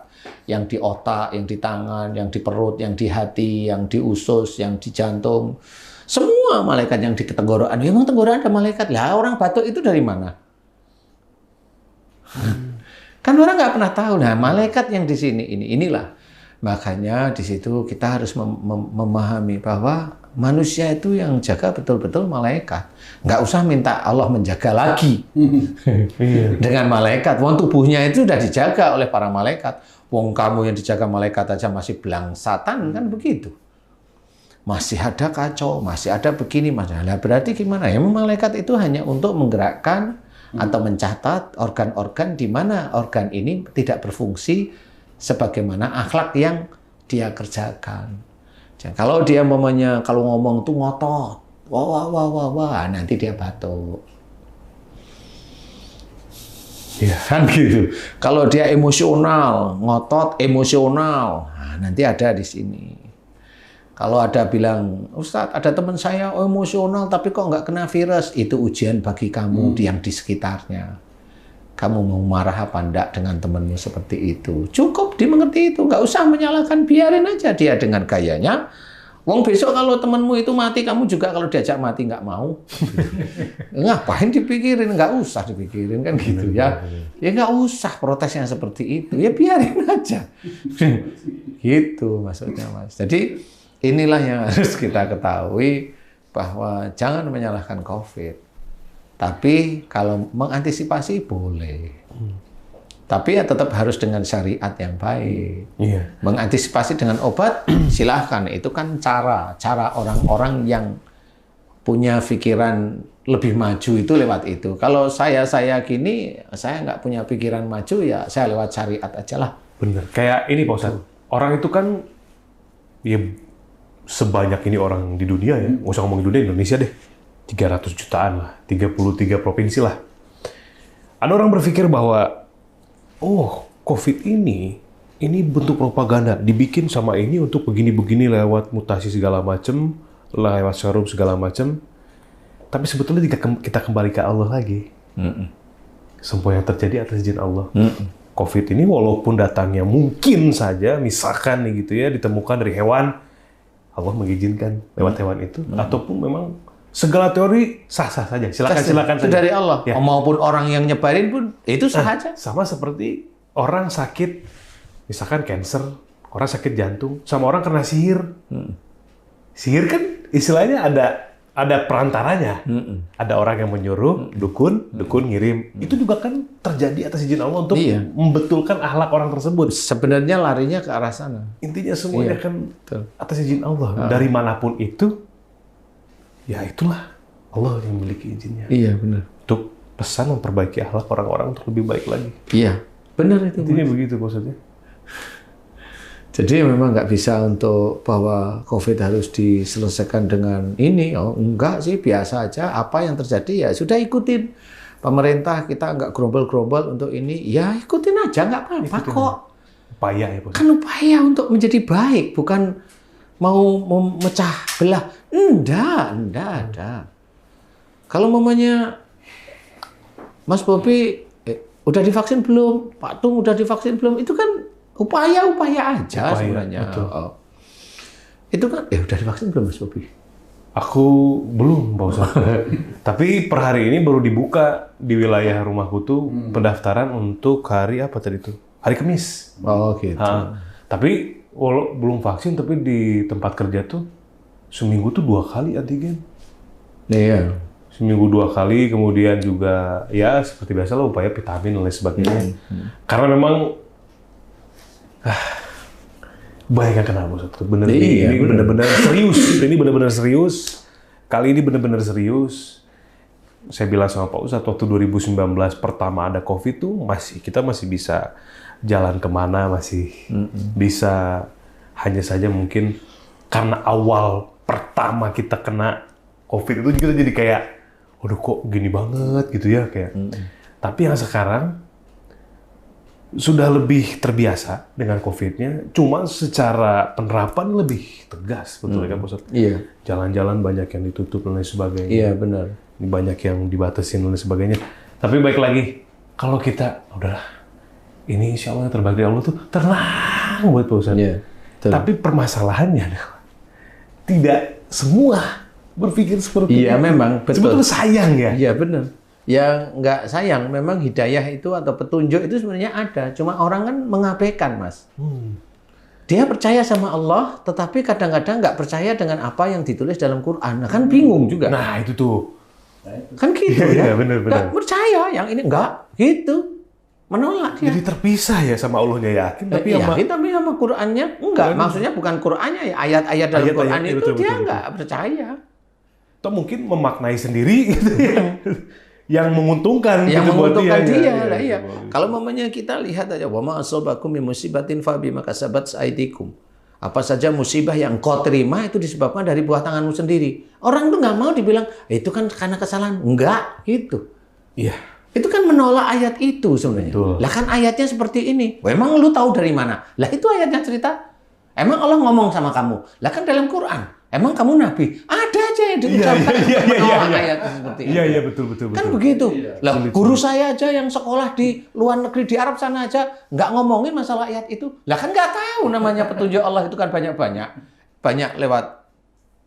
Yang di otak, yang di tangan, yang di perut, yang di hati, yang di usus, yang di jantung. Semua malaikat yang di tenggorokan. Ya, memang tenggorokan ada malaikat. Lah orang batuk itu dari mana? Kan orang nggak pernah tahu. Nah, malaikat yang di sini inilah. Makanya di situ kita harus memahami bahwa manusia itu yang jaga betul-betul malaikat. Nggak usah minta Allah menjaga lagi dengan malaikat. Wong tubuhnya itu sudah dijaga oleh para malaikat. Wong kamu yang dijaga malaikat aja masih belangsatan kan begitu. Masih ada kacau, masih ada begini, masalah. Berarti gimana ya? Malaikat itu hanya untuk menggerakkan atau mencatat organ-organ di mana organ ini tidak berfungsi sebagaimana akhlak yang dia kerjakan. Jadi, kalau dia kalau ngomong tuh ngotot, wah, nanti dia batuk. Iya. Kan gitu. Kalau dia emosional, ngotot emosional, nah, nanti ada di sini. Kalau ada bilang, Ustadz, ada teman saya emosional tapi kok nggak kena virus, itu ujian bagi kamu yang di sekitarnya. Kamu mau marah apa enggak dengan temanmu seperti itu? Cukup dimengerti itu, nggak usah menyalahkan, biarin aja dia dengan gayanya. Wong besok kalau temanmu itu mati, kamu juga kalau diajak mati nggak mau. Ngapain dipikirin? Nggak usah dipikirin kan gitu ya. Ya nggak usah protes yang seperti itu. Ya biarin aja. Gitu maksudnya Mas. Jadi inilah yang harus kita ketahui bahwa jangan menyalahkan COVID. Tapi kalau mengantisipasi boleh. Tapi ya tetap harus dengan syariat yang baik. Iya. Mengantisipasi dengan obat silahkan. Itu kan cara orang-orang yang punya pikiran lebih maju itu lewat itu. Kalau saya gini, saya nggak punya pikiran maju ya saya lewat syariat aja lah. Bener. Kayak ini Pak Ustadz. Orang itu kan ya sebanyak ini orang di dunia ya. Nggak usah ngomong dunia, Indonesia deh. 300 jutaan lah. 33 provinsi lah. Ada orang berpikir bahwa COVID ini bentuk propaganda, dibikin sama ini untuk begini-begini lewat mutasi segala macam, lewat serum segala macam. Tapi sebetulnya jika kita kembali ke Allah lagi, semua yang terjadi atas izin Allah. COVID ini walaupun datangnya mungkin saja, misalkan nih gitu ya, ditemukan dari hewan, Allah mengizinkan lewat hewan itu, ataupun memang segala teori sah-sah saja. Silakan Itu saja. dari Allah. Ya. Maupun orang yang nyebarin pun itu sah aja. Sama seperti orang sakit, misalkan cancer, orang sakit jantung, sama orang kena sihir. Sihir kan istilahnya ada perantaranya. Ada orang yang menyuruh, dukun ngirim. Itu juga kan terjadi atas izin Allah untuk membetulkan akhlak orang tersebut. Sebenarnya larinya ke arah sana. Intinya semuanya kan betul. atas izin Allah. Dari manapun itu, ya itulah Allah yang memiliki izinnya. Iya, benar. Untuk pesan memperbaiki akhlak orang-orang untuk lebih baik lagi. Iya, benar itu. Intinya begitu maksudnya. Jadi memang nggak bisa untuk bahwa COVID harus diselesaikan dengan ini. Oh, enggak sih, biasa aja. Apa yang terjadi ya sudah ikutin. Pemerintah kita nggak gerombol-gerombol untuk ini. Ya ikutin aja, nggak apa-apa kok. Upaya ya, Pak. Kan upaya untuk menjadi baik, bukan mau memecah belah. Enggak ada. Kalau mamanya Mas Bobi udah divaksin belum? Pak Tung udah divaksin belum? Itu kan upaya aja sebenarnya. Itu kan, udah divaksin belum Mas Bobi? Aku belum, Pak Ustadz. Tapi per hari ini baru dibuka di wilayah rumahku tuh pendaftaran untuk hari apa tadi tuh? Hari Kamis. Oh gitu. Tapi belum vaksin, tapi di tempat kerja tuh seminggu tuh 2 kali antigen. Iya. Seminggu 2 kali, kemudian juga ya seperti biasa lah upaya vitamin dan lain sebagainya. Karena memang bayangkan kenapa Ustaz, bener Iya, ini bener-bener serius. Ini bener-bener serius. Kali ini bener-bener serius. Saya bilang sama Pak Ustadz waktu 2019 pertama ada COVID tuh kita masih bisa jalan kemana, masih bisa, hanya saja mungkin karena awal pertama kita kena COVID itu kita jadi kayak, waduh kok gini banget gitu ya kayak. Tapi yang sekarang sudah lebih terbiasa dengan COVID-nya, cuma secara penerapan lebih tegas, betul kan Pak Ustadz? Iya. Jalan-jalan banyak yang ditutup dan lain sebagainya. Iya benar. Ini banyak yang dibatasin dan lain sebagainya. Tapi baik lagi, kalau kita, udahlah, ini insya Allah yang terbaik dari Allah tuh tenang buat Pak Ustadz. Iya. Tapi permasalahannya adalah, tidak semua berpikir seperti Iya itu. memang, betul. Sebetulnya sayang ya. Iya benar. Yang nggak sayang, memang hidayah itu atau petunjuk itu sebenarnya ada. Cuma orang kan mengabaikan, Mas. Dia percaya sama Allah, tetapi kadang-kadang nggak percaya dengan apa yang ditulis dalam Quran. Nah, kan bingung juga. Nah itu tuh. Kan gitu Iya, ya. benar-benar. Nggak percaya, yang ini nggak gitu. Menolak dia. Jadi terpisah ya sama Allahnya yakin, tapi sama Yakin tapi sama Qurannya enggak. Maksudnya bukan Qurannya ya, ayat-ayat dalam Ayat-ayat, Quran itu betul, dia betul, nggak percaya. atau mungkin memaknai sendiri gitu ya. Yang menguntungkan Yang gitu buat menguntungkan dia, ya, lah iya. ya. Kalau mamanya kita lihat aja, wa ma asabakum min musibatin fa bima kasabat aydikum. Apa saja musibah yang kau terima itu disebabkan dari buah tanganmu sendiri. Orang tuh nggak mau dibilang, itu kan karena kesalahan. Enggak, gitu. Iya. Itu kan menolak ayat itu sebenarnya. Betul. Lah kan ayatnya seperti ini. Wah, emang lu tahu dari mana? Lah itu ayatnya cerita. Emang Allah ngomong sama kamu. Lah kan dalam Quran. Emang kamu nabi? Ada aja yang diucapkan menolak ayat seperti itu. Iya, iya, betul. Kan begitu. Lah guru saya aja yang sekolah di luar negeri di Arab sana aja nggak ngomongin masalah ayat itu. Lah kan nggak tahu namanya petunjuk Allah itu kan banyak lewat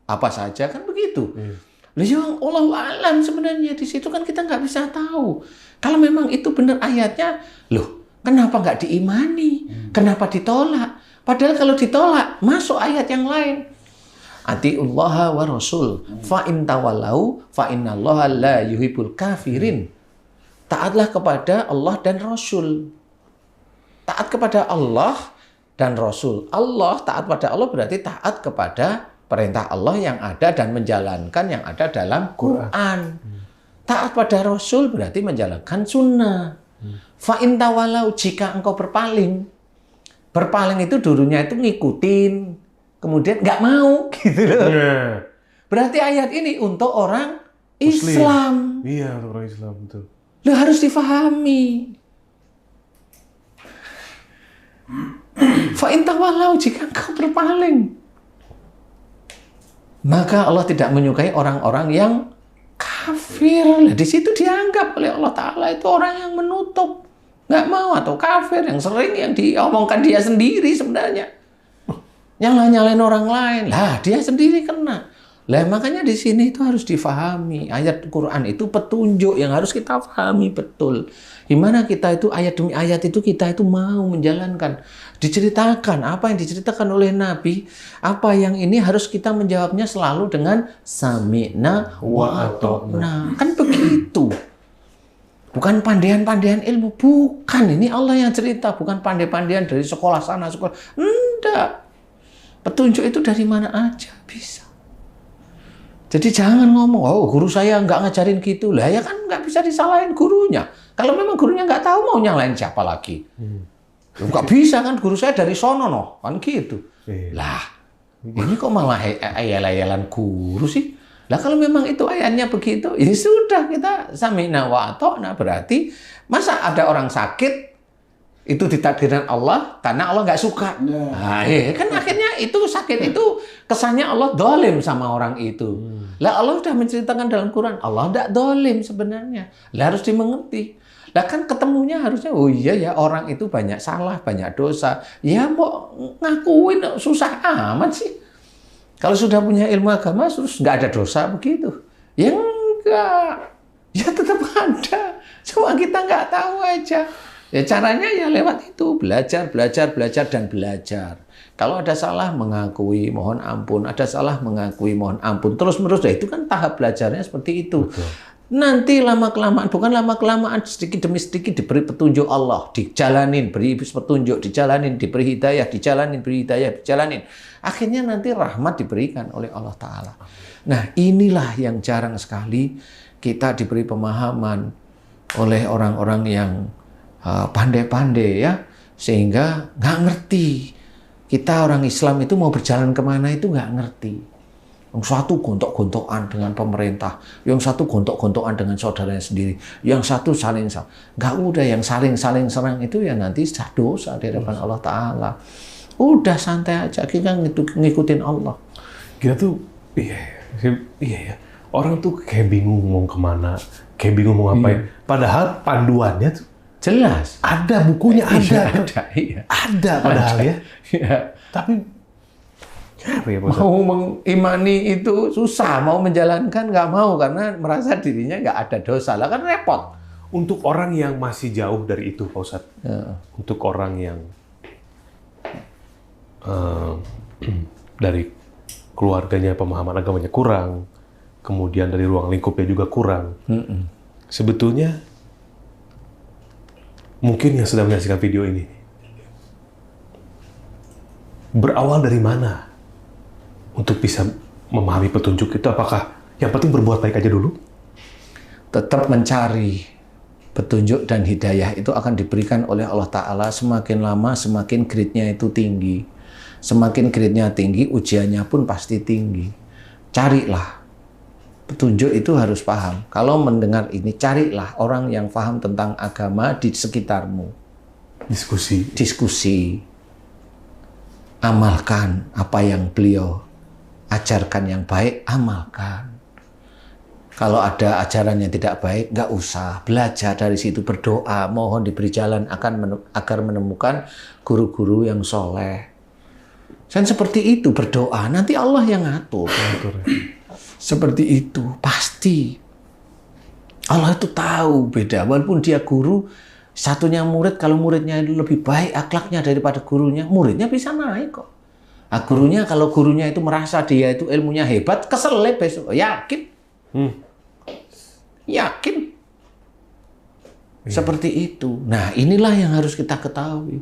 apa saja kan begitu. Lah yang Allah alam sebenarnya di situ kan kita nggak bisa tahu. Kalau memang itu benar ayatnya, loh kenapa nggak diimani? Kenapa ditolak? Padahal kalau ditolak masuk ayat yang lain. Atiullaha wa rasul fa in tawallau fa innallaha la yuhibbul kafirin. Taatlah kepada Allah dan Rasul. Taat kepada Allah dan Rasul. Allah taat pada Allah berarti taat kepada perintah Allah yang ada dan menjalankan yang ada dalam Quran. Taat pada Rasul berarti menjalankan sunnah. Fa in tawallau, jika engkau berpaling. Berpaling itu dulunya itu ngikutin. Kemudian nggak mau, gitu loh. Yeah. Berarti ayat ini untuk orang Muslim. Islam. Iya, untuk orang Islam, betul. Loh harus difahami. Fa in tawallau, jika engkau berpaling. Maka Allah tidak menyukai orang-orang yang kafir. Lah di situ dianggap oleh Allah Ta'ala itu orang yang menutup. Nggak mau atau kafir, yang sering yang diomongkan dia sendiri sebenarnya. Nyalain orang lain, lah dia sendiri kena. Lah makanya di sini itu harus difahami. Ayat Quran itu petunjuk yang harus kita pahami betul. Gimana kita itu ayat demi ayat itu kita itu mau menjalankan. Diceritakan apa yang diceritakan oleh Nabi, apa yang ini harus kita menjawabnya selalu dengan sami'na wa ata'na. Kan begitu. Bukan pandaian-pandaian ilmu, bukan. Ini Allah yang cerita, bukan pandai-pandaian dari sekolah sana, sekolah. Enggak. Petunjuk itu dari mana aja bisa. Jadi jangan ngomong, oh guru saya nggak ngajarin gitu. Lah ya kan nggak bisa disalahin gurunya. Kalau memang gurunya nggak tahu mau nyalain siapa lagi. Nggak bisa kan, guru saya dari sono no. Kan gitu. Lah, ini kok malah ayal-ayalan guru sih? Lah kalau memang itu ayatnya begitu, ya sudah kita sami'na wa ata'na, berarti masa ada orang sakit itu ditakdirkan Allah karena Allah nggak suka. Nah, kan akhirnya itu sakit itu kesannya Allah dolim sama orang itu. Lah Allah sudah menceritakan dalam Quran Allah tidak dolim sebenarnya. Lah harus dimengerti. Lah kan ketemunya harusnya oh iya ya orang itu banyak salah banyak dosa. Ya mau ngakuin susah amat sih. Kalau sudah punya ilmu agama, terus nggak ada dosa begitu. Ya enggak. Ya tetap ada. Cuma kita nggak tahu aja. Ya caranya ya lewat itu. Belajar, dan belajar. Kalau ada salah, mengakui, mohon ampun. Ada salah, mengakui, mohon ampun. Terus-menerus. Ya itu kan tahap belajarnya seperti itu. Betul. Nanti lama-kelamaan, bukan lama-kelamaan, sedikit demi sedikit diberi petunjuk Allah. Dijalanin, beri petunjuk, dijalanin, diberi hidayah, dijalanin, beri hidayah, dijalanin. Akhirnya nanti rahmat diberikan oleh Allah Ta'ala. Nah, inilah yang jarang sekali kita diberi pemahaman oleh orang-orang yang pandai-pandai ya. Sehingga nggak ngerti. Kita orang Islam itu mau berjalan kemana itu nggak ngerti. Yang satu gontok-gontokan dengan pemerintah, yang satu gontok-gontokan dengan saudaranya sendiri, yang satu saling-saling. Nggak udah yang saling-saling serang itu ya nanti dosa di hadapan Allah Ta'ala. Udah santai aja, kita ngikutin Allah. Kita tuh, iya ya. Orang tuh kayak bingung mau kemana, kayak bingung mau ngapain. Padahal panduannya tuh jelas. Ada bukunya, ada. Iya. Ada padahal ya. Iya. Tapi apa ya, mau mengimani itu susah, mau menjalankan nggak mau karena merasa dirinya nggak ada dosa. Lah kan repot. Untuk orang yang masih jauh dari itu, Pak Ustadz. Ya. Untuk orang yang dari keluarganya pemahaman agamanya kurang, kemudian dari ruang lingkupnya juga kurang. Sebetulnya mungkin yang sedang menyaksikan video ini berawal dari mana untuk bisa memahami petunjuk itu? Apakah yang penting berbuat baik aja dulu? Tetap mencari petunjuk dan hidayah itu akan diberikan oleh Allah Ta'ala. Semakin lama semakin grade-nya itu tinggi. Semakin grade-nya tinggi, ujiannya pun pasti tinggi. Carilah. Petunjuk itu harus paham. Kalau mendengar ini, carilah orang yang paham tentang agama di sekitarmu. Diskusi. Amalkan apa yang beliau ajarkan yang baik, amalkan. Kalau ada ajaran yang tidak baik, nggak usah. Belajar dari situ, berdoa, mohon diberi jalan agar menemukan guru-guru yang soleh. Dan seperti itu berdoa, nanti Allah yang ngatur. Seperti itu, pasti. Allah itu tahu beda. Walaupun dia guru, satunya murid, kalau muridnya lebih baik akhlaknya daripada gurunya, muridnya bisa naik kok. Nah, gurunya, kalau gurunya itu merasa dia itu ilmunya hebat, keselip besok. Yakin. Yakin. Seperti itu. Nah, inilah yang harus kita ketahui.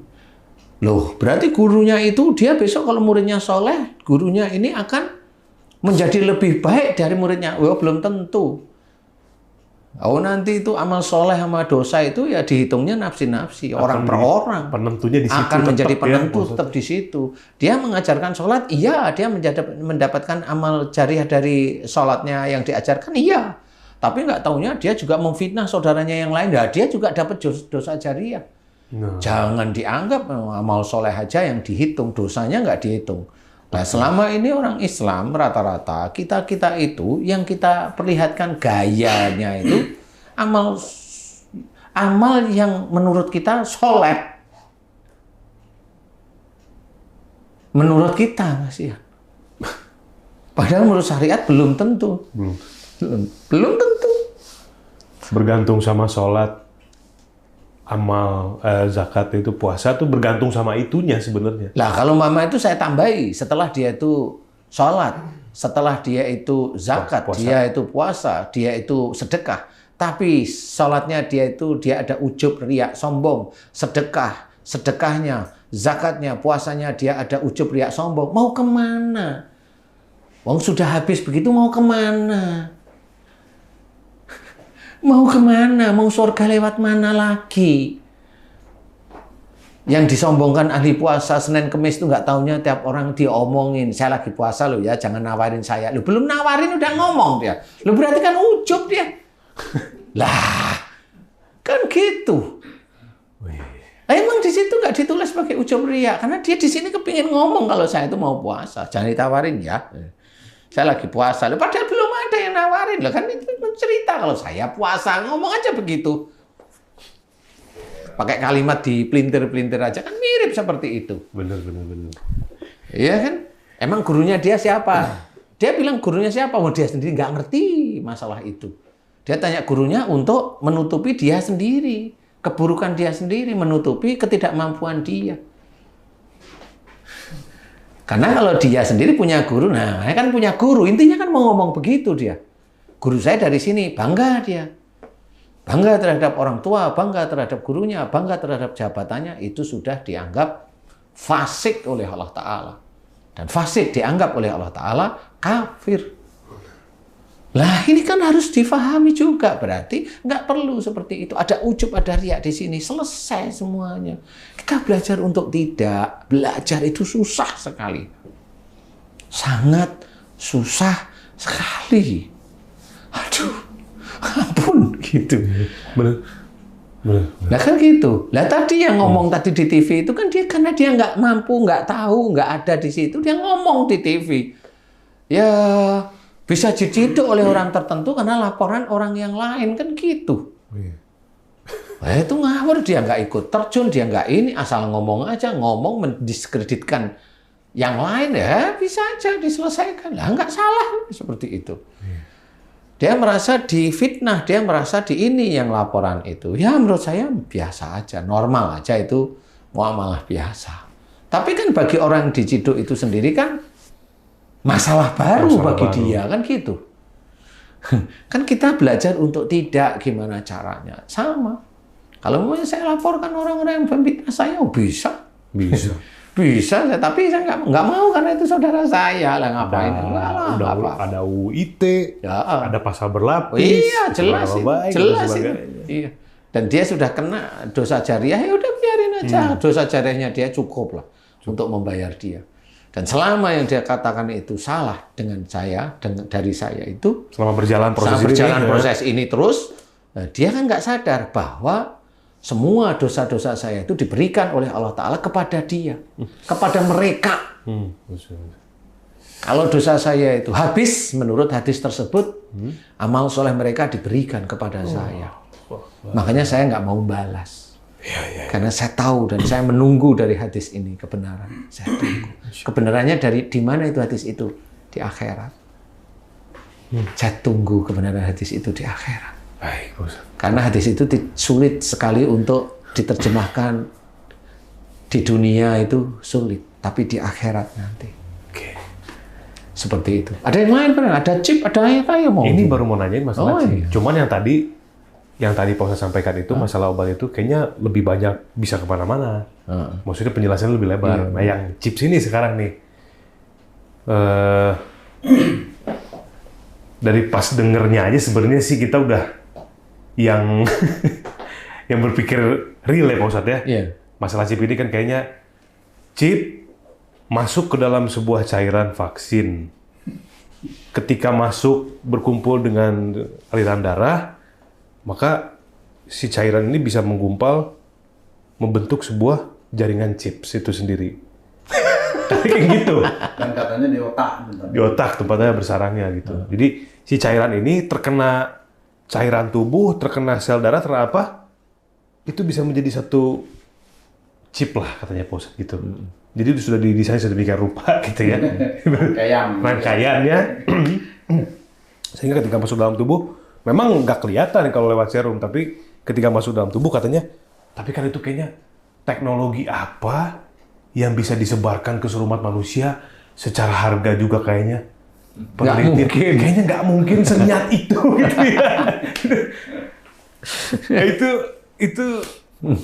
Loh, berarti gurunya itu, dia besok kalau muridnya soleh, gurunya ini akan menjadi lebih baik dari muridnya. Oh, belum tentu. Oh, nanti itu amal soleh sama dosa itu ya dihitungnya nafsi-nafsi. Orang per orang. Penentunya di situ. Akan menjadi penentu tetap di situ. Dia mengajarkan sholat, iya. Dia mendapatkan amal jariah dari sholatnya yang diajarkan, iya. Tapi nggak taunya dia juga memfitnah saudaranya yang lain. Nah, dia juga dapat dosa jariah. Jangan dianggap amal soleh aja yang dihitung, dosanya nggak dihitung. Nah, selama ini orang Islam rata-rata kita itu yang kita perlihatkan gayanya itu amal yang menurut kita soleh. Menurut kita masih ya. Padahal menurut syariat belum tentu. Belum tentu. Bergantung sama sholat, amal zakat itu, puasa itu bergantung sama itunya sebenarnya. Lah kalau mama itu saya tambahi, setelah dia itu sholat, setelah dia itu zakat, puasa. Dia itu puasa, dia itu sedekah. Tapi sholatnya dia ada ujub, riak, sombong. Sedekahnya, zakatnya, puasanya dia ada ujub, riak, sombong. Mau kemana? Wong sudah habis begitu mau kemana? Mau kemana? Mau surga lewat mana lagi? Yang disombongkan ahli puasa Senin Kemis itu nggak taunya tiap orang diomongin. Saya lagi puasa loh ya, jangan nawarin saya. Loh, belum nawarin udah ngomong dia. Loh, berarti kan ujub dia. Lah, kan gitu. Emang di situ nggak ditulis sebagai ujub riya, karena dia di sini kepingin ngomong kalau saya itu mau puasa. Jangan ditawarin ya. Saya lagi puasa. Loh, padahal belum ada yang nawarin. Loh, kan itu cerita kalau saya puasa, ngomong aja begitu. Pakai kalimat di pelintir-pelintir aja kan mirip seperti itu. Benar. Iya kan? Emang gurunya dia siapa? Dia bilang gurunya siapa? Oh, dia sendiri nggak ngerti masalah itu. Dia tanya gurunya untuk menutupi dia sendiri. Keburukan dia sendiri, menutupi ketidakmampuan dia. Karena kalau dia sendiri punya guru, nah saya kan punya guru. Intinya kan mau ngomong begitu dia. Guru saya dari sini, bangga dia. Bangga terhadap orang tua, bangga terhadap gurunya, bangga terhadap jabatannya. Itu sudah dianggap fasik oleh Allah Ta'ala. Dan fasik dianggap oleh Allah Ta'ala kafir. Lah ini kan harus difahami juga, berarti nggak perlu seperti itu. Ada ujub, ada riak di sini, selesai semuanya. Kita belajar untuk tidak. Belajar itu susah sekali. Sangat susah sekali. Aduh, ampun gitu. Bener. Nah kan gitu. Lah tadi yang ngomong tadi di TV itu kan dia karena dia nggak mampu, nggak tahu, nggak ada di situ, dia ngomong di TV. Ya bisa diciduk oleh orang tertentu karena laporan orang yang lain kan gitu. Nah, itu ngawur, dia nggak ikut terjun, dia nggak ini, asal ngomong aja, ngomong mendiskreditkan yang lain ya bisa aja diselesaikan. Lah nggak salah seperti itu. Dia merasa difitnah, dia merasa di ini yang laporan itu. Ya menurut saya biasa aja, normal aja itu muamalah biasa. Tapi kan bagi orang diciduk itu sendiri kan masalah baru bagi dia, kan gitu. Kan kita belajar untuk tidak, gimana caranya. Sama. Kalau mau saya laporkan orang-orang yang memfitnah saya, bisa. Bisa, tapi saya nggak mau karena itu saudara saya. Lah ngapain? Ada UU ITE, ya. ada pasal berlapis. Iya, jelas. Jelas itu. Iya. Dan dia sudah kena dosa jariah, ya udah biarin aja. Dosa jariahnya dia cukup lah untuk membayar dia. Dan selama yang dia katakan itu salah dengan saya, dari saya itu, selama berjalan proses ini terus, dia kan nggak sadar bahwa semua dosa-dosa saya itu diberikan oleh Allah Ta'ala kepada dia, kepada mereka. Kalau dosa saya itu habis, menurut hadis tersebut, amal soleh mereka diberikan kepada saya. Makanya saya nggak mau balas. Karena saya tahu dan saya menunggu dari hadis ini kebenaran. Saya tunggu. Kebenarannya di mana itu hadis itu? Di akhirat. Saya tunggu kebenaran hadis itu di akhirat. Baik, karena hadis itu sulit sekali untuk diterjemahkan di dunia itu sulit, tapi di akhirat nanti. Seperti itu. Ada yang lain pernah? Ada chip, ada yang mau. Ini baru mau nanyain masalah chip. Iya. Cuman yang tadi Pak Ustadz sampaikan itu masalah obat itu kayaknya lebih banyak bisa kemana-mana. Maksudnya penjelasannya lebih lebar. Nah yang chips ini sekarang nih, dari pas dengernya aja sebenarnya sih kita udah yang berpikir real ya Pak Ustadz ya. Masalah chip ini kan kayaknya chip masuk ke dalam sebuah cairan vaksin. Ketika masuk berkumpul dengan aliran darah, maka si cairan ini bisa menggumpal, membentuk sebuah jaringan chips itu sendiri. Kayak gitu. Dan katanya di otak. Di otak tempatnya bersarangnya gitu. Jadi si cairan ini terkena cairan tubuh, terkena sel darah, terkena apa? Itu bisa menjadi satu chip lah katanya Pak Ustadz gitu. Jadi itu sudah didesain sedemikian rupa gitu ya. Rangkaiannya. Sehingga ketika masuk dalam tubuh, memang nggak kelihatan kalau lewat serum, tapi ketika masuk dalam tubuh katanya, tapi kan itu kayaknya teknologi apa yang bisa disebarkan ke seluruh umat manusia secara harga juga kayaknya. Kayaknya nggak mungkin senyat itu gitu ya. Ya itu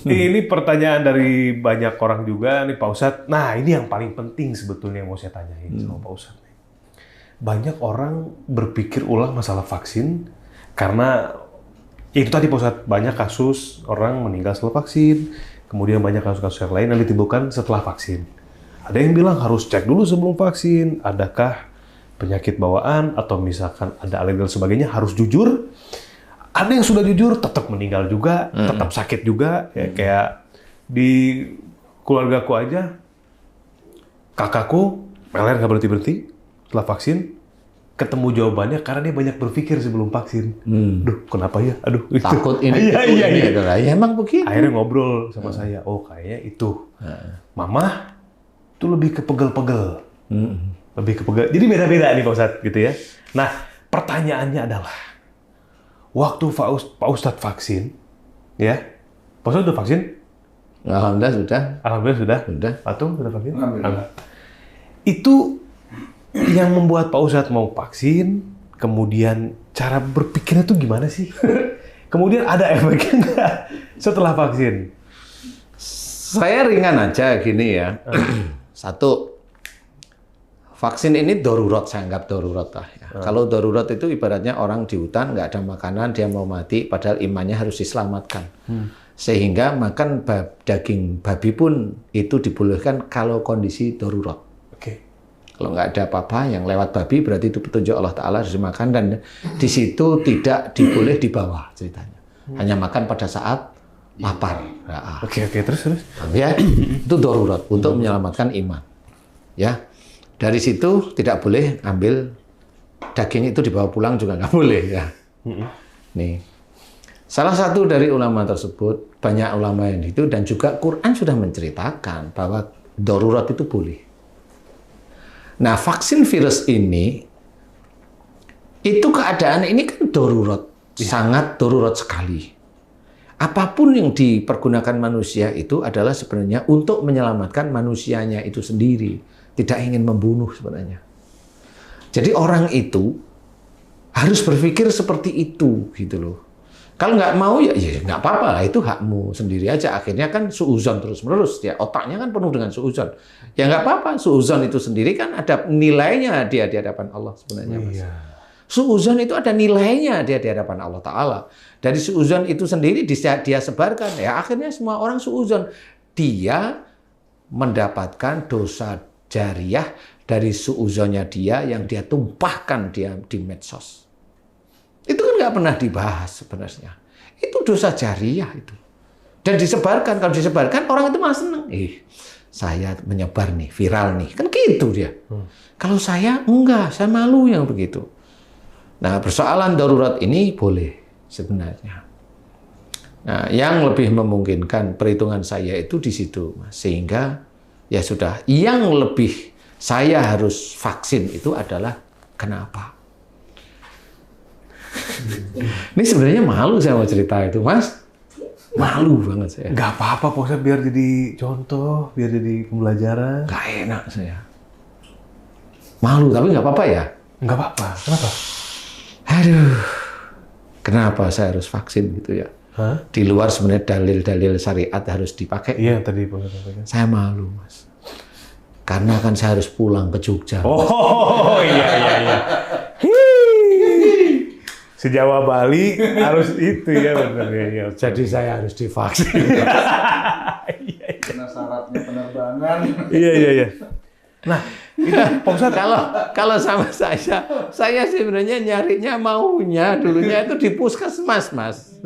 ini pertanyaan dari banyak orang juga nih Pak Ustadz. Nah ini yang paling penting sebetulnya yang mau saya tanyain sama Pak Ustadz. Banyak orang berpikir ulang masalah vaksin karena itu tadi Pak Ustadz, banyak kasus orang meninggal setelah vaksin, kemudian banyak kasus-kasus yang lain yang ditimbulkan setelah vaksin. Ada yang bilang harus cek dulu sebelum vaksin, adakah penyakit bawaan atau misalkan ada alergi dan sebagainya, harus jujur. Ada yang sudah jujur tetap meninggal juga, tetap sakit juga, ya, kayak di keluargaku aja, kakakku peler nggak berhenti setelah vaksin, ketemu jawabannya karena dia banyak berpikir sebelum vaksin. Duh, kenapa ya? Aduh, itu. Takut ini. Iya. Ya emang begitu. Akhirnya ngobrol sama saya. Oh, kayaknya itu. Mama tuh lebih ke pegel-pegel. Lebih ke pegal. Jadi beda-beda nih Pak Ustadz gitu ya. Nah, pertanyaannya adalah waktu Pak Ustadz vaksin, ya, Pak Ustadz udah vaksin? Alhamdulillah sudah. Alhamdulillah sudah. Sudah. Patung sudah vaksin? Alhamdulillah. Itu yang membuat Pak Ustadz mau vaksin, kemudian cara berpikirnya tuh gimana sih? Kemudian ada efeknya nggak setelah vaksin? Saya ringan aja gini ya. Satu, vaksin ini darurat, saya anggap darurat lah ya. Kalau darurat itu ibaratnya orang di hutan nggak ada makanan, dia mau mati, padahal imannya harus diselamatkan. Sehingga makan daging babi pun itu dibolehkan kalau kondisi darurat. Oke. Kalau nggak ada apa-apa yang lewat babi, berarti itu petunjuk Allah Ta'ala harus dimakan, dan di situ tidak diboleh di bawah ceritanya. Hanya makan pada saat lapar. Nah, Oke, terus. ya, itu darurat untuk menyelamatkan iman. Ya, dari situ tidak boleh ambil daging itu dibawa pulang juga nggak boleh ya. Nih, salah satu dari ulama tersebut, banyak ulama yang itu, dan juga Quran sudah menceritakan bahwa darurat itu boleh. Nah, vaksin virus ini, itu keadaan ini kan darurat, sangat darurat sekali. Apapun yang dipergunakan manusia itu adalah sebenarnya untuk menyelamatkan manusianya itu sendiri. Tidak ingin membunuh sebenarnya. Jadi orang itu harus berpikir seperti itu gitu loh. Kalau nggak mau ya nggak apa-apa, itu hakmu sendiri aja. Akhirnya kan suuzon terus-menerus, ya otaknya kan penuh dengan suuzon. Ya nggak apa-apa, suuzon itu sendiri kan ada nilainya dia di hadapan Allah sebenarnya, Mas. Iya. Suuzon itu ada nilainya dia di hadapan Allah Ta'ala. Dari suuzon itu sendiri dia sebarkan, ya akhirnya semua orang suuzon. Dia mendapatkan dosa jariah dari suuzonnya dia yang dia tumpahkan dia di medsos. Itu kan nggak pernah dibahas sebenarnya. Itu dosa jariah itu. Dan disebarkan, kalau disebarkan orang itu malah seneng. Saya menyebar nih, viral nih. Kan gitu dia. Kalau saya enggak, saya malu yang begitu. Nah, persoalan darurat ini boleh sebenarnya. Nah, yang lebih memungkinkan perhitungan saya itu di situ, Mas. Sehingga ya sudah, yang lebih saya harus vaksin itu adalah kenapa? Ini sebenarnya malu saya mau cerita itu, Mas. Malu banget saya. Nggak apa-apa, Pak Ustadz, biar jadi contoh, biar jadi pembelajaran. Nggak enak saya. Malu, tapi nggak apa-apa ya? Nggak apa-apa. Kenapa? Aduh, kenapa saya harus vaksin gitu ya? Hah? Di luar sebenarnya dalil-dalil syariat harus dipakai. Iya, tadi Pak Ustadz sampaikan. Saya malu, Mas. Karena kan saya harus pulang ke Jogja. Oh, iya. Sejawa Bali harus itu ya benar ya. Jadi saya harus divaksin. Karena syaratnya penerbangan. Iya. Nah, itu Pak Ustadz, Kalau sama saya sebenarnya nyarinya maunya dulunya itu di puskesmas, Mas.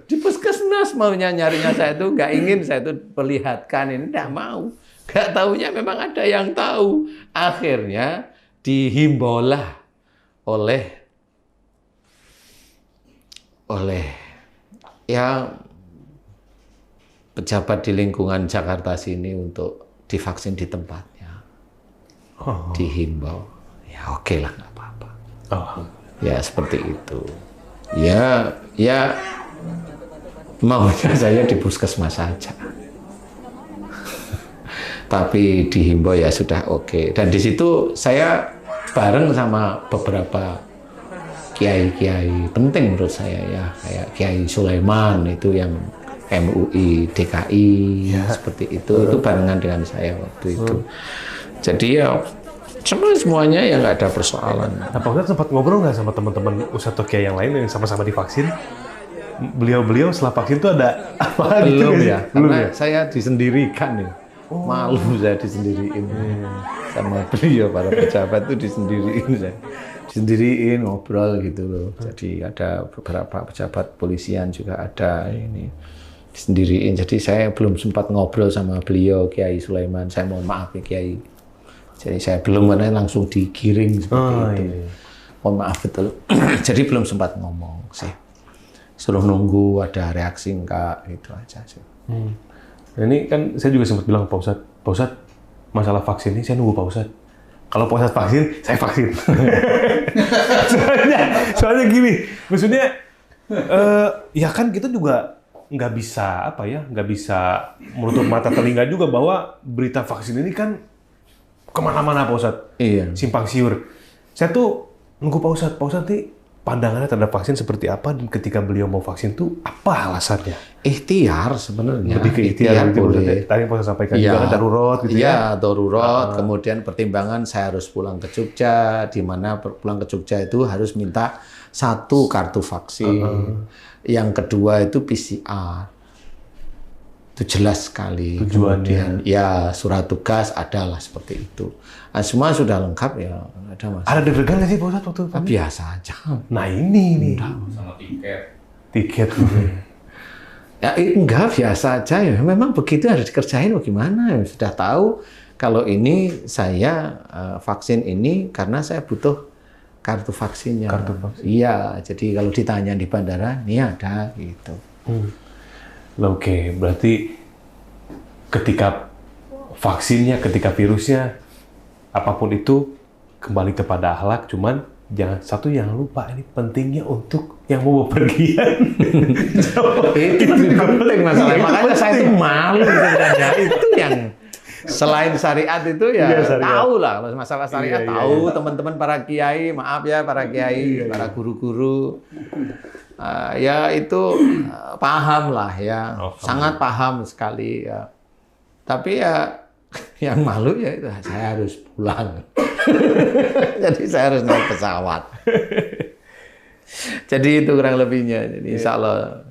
Di puskesmas maunya nyarinya, saya itu nggak ingin saya itu perlihatkan ini, nggak mau. Nggak taunya memang ada yang tahu. Akhirnya dihimbaulah oleh ya pejabat di lingkungan Jakarta sini untuk divaksin di tempatnya. Dihimbau. Ya oke lah, nggak apa-apa. oh, Ya seperti itu. Ya maunya saya di puskesmas saja. Tapi dihimbau ya sudah oke. Dan di situ saya bareng sama beberapa kiai-kiai penting menurut saya ya, kayak Kiai Sulaiman itu yang MUI DKI seperti itu barengan dengan saya waktu itu. Jadi ya semuanya ya nggak ada persoalan. Nah, Pak Ustadz sempat ngobrol nggak sama teman-teman Ustadz atau Kiai yang lain yang sama-sama divaksin? Beliau setelah vaksin itu ada apa? Belum gitu, ya, belum karena ya. saya disendirikan ya. Malu saya disendiriin sama beliau, para pejabat itu disendiriin saya. Disendiriin ngobrol gitu loh. Jadi ada beberapa pejabat polisian juga ada ini disendiriin. Jadi saya belum sempat ngobrol sama beliau Kiai Sulaiman. Saya mohon maaf ya Kiai. Jadi saya belum, karena langsung digiring seperti itu. Iya. Mohon maaf betul. Jadi belum sempat ngomong sih. Suruh nunggu ada reaksi enggak gitu aja sih. Ini kan saya juga sempat bilang ke Pak Ustadz, masalah vaksin ini saya nunggu Pak Ustadz. Kalau Pak Ustadz vaksin, saya vaksin. soalnya gini, maksudnya ya kan kita juga nggak bisa menutup mata telinga juga bahwa berita vaksin ini kan kemana-mana Pak Ustadz. Iya. Simpang siur. Saya tuh nunggu Pak Ustadz nih pandangannya terhadap vaksin seperti apa dan ketika beliau mau vaksin tuh apa alasannya? Ikhtiar sebenarnya. Lebih ke ikhtiar gitu, boleh. tadi Pak Ustadz sampaikan juga kan darurat gitu ya. Iya, darurat. Kemudian pertimbangan saya harus pulang ke Jogja, di mana pulang ke Jogja itu harus minta 1 kartu vaksin. Yang kedua itu PCR. Itu jelas sekali. Tujuannya. Kemudian ya surat tugas adalah seperti itu. Nah, semua sudah lengkap ya, nggak ada masalah. Ada deg-degan nggak sih Pak Ustadz waktu itu? Biasa aja. Nah ini nih. Sama tiket. Tiket. Ya enggak, biasa aja ya. Memang begitu harus dikerjain bagaimana. Ya, sudah tahu kalau ini saya vaksin ini karena saya butuh kartu vaksinnya. Kartu vaksin. Iya, jadi kalau ditanya di bandara, ini ada gitu. Oke, berarti ketika vaksinnya, ketika virusnya, apapun itu kembali kepada akhlak, cuman jangan lupa ini pentingnya untuk yang mau bepergian. Itu penting masalah. Makanya saya itu malu sebenarnya. Itu yang selain syariat itu ya tahu lah masalah syariat, tahu teman-teman para kiai, maaf ya para kiai, para guru-guru. Ya itu paham lah ya, sangat paham sekali ya. Tapi ya yang malu ya itu saya harus pulang. Jadi saya harus naik pesawat. Jadi itu kurang lebihnya. Jadi insya Allah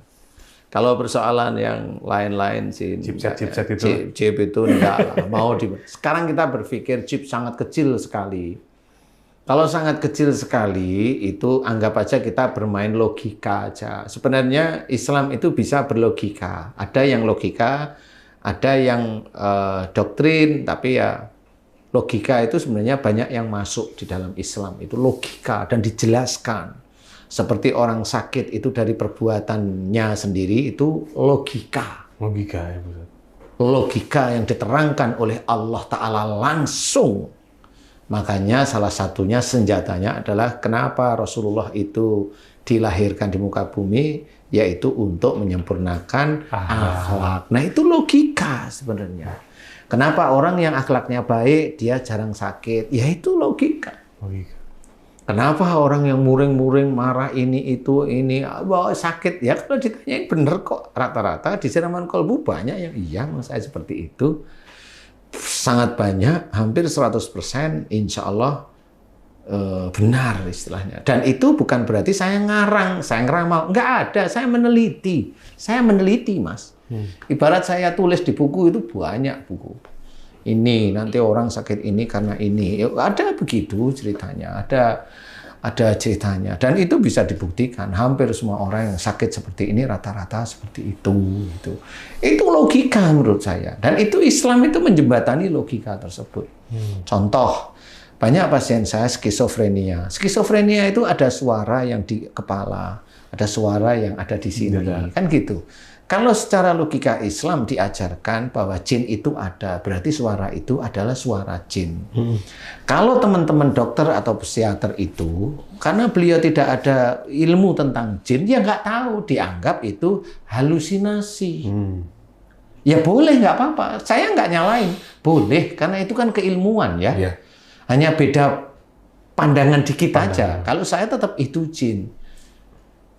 kalau persoalan yang lain-lain sih, chip itu, chip itu enggak mau Sekarang kita berpikir chip sangat kecil sekali. Kalau sangat kecil sekali, itu anggap aja kita bermain logika aja. Sebenarnya Islam itu bisa berlogika. Ada yang logika, ada yang doktrin, tapi ya logika itu sebenarnya banyak yang masuk di dalam Islam. Itu logika dan dijelaskan. Seperti orang sakit itu dari perbuatannya sendiri, itu logika. Logika ya, Bu. Logika yang diterangkan oleh Allah Ta'ala langsung. Makanya salah satunya senjatanya adalah kenapa Rasulullah itu dilahirkan di muka bumi, yaitu untuk menyempurnakan akhlak. Nah itu logika sebenarnya. Kenapa orang yang akhlaknya baik, dia jarang sakit? Ya itu logika. Kenapa orang yang muring-muring, marah ini, bawa sakit? Ya kalau ditanyain bener kok. Rata-rata di Siraman Kolbu banyak yang iya, saya seperti itu. Sangat banyak, hampir 100% insya Allah benar istilahnya. Dan itu bukan berarti saya ngeramal. Nggak ada, saya meneliti. Saya meneliti, Mas. Ibarat saya tulis di buku itu banyak buku. Ini, nanti orang sakit ini karena ini. Ya, ada begitu ceritanya, ada ceritanya. Dan itu bisa dibuktikan. Hampir semua orang yang sakit seperti ini rata-rata seperti itu. Itu logika menurut saya. Dan itu Islam itu menjembatani logika tersebut. Contoh, banyak pasien saya skizofrenia. Skizofrenia itu ada suara yang di kepala, ada suara yang ada di sini. Kan gitu. Kalau secara logika Islam diajarkan bahwa jin itu ada, berarti suara itu adalah suara jin. Kalau teman-teman dokter atau psikiater itu, karena beliau tidak ada ilmu tentang jin, ya nggak tahu, dianggap itu halusinasi. Ya boleh, nggak apa-apa. Saya nggak nyalain. Boleh, karena itu kan keilmuan ya. Hanya beda pandangan dikit aja. Kalau saya tetap itu jin.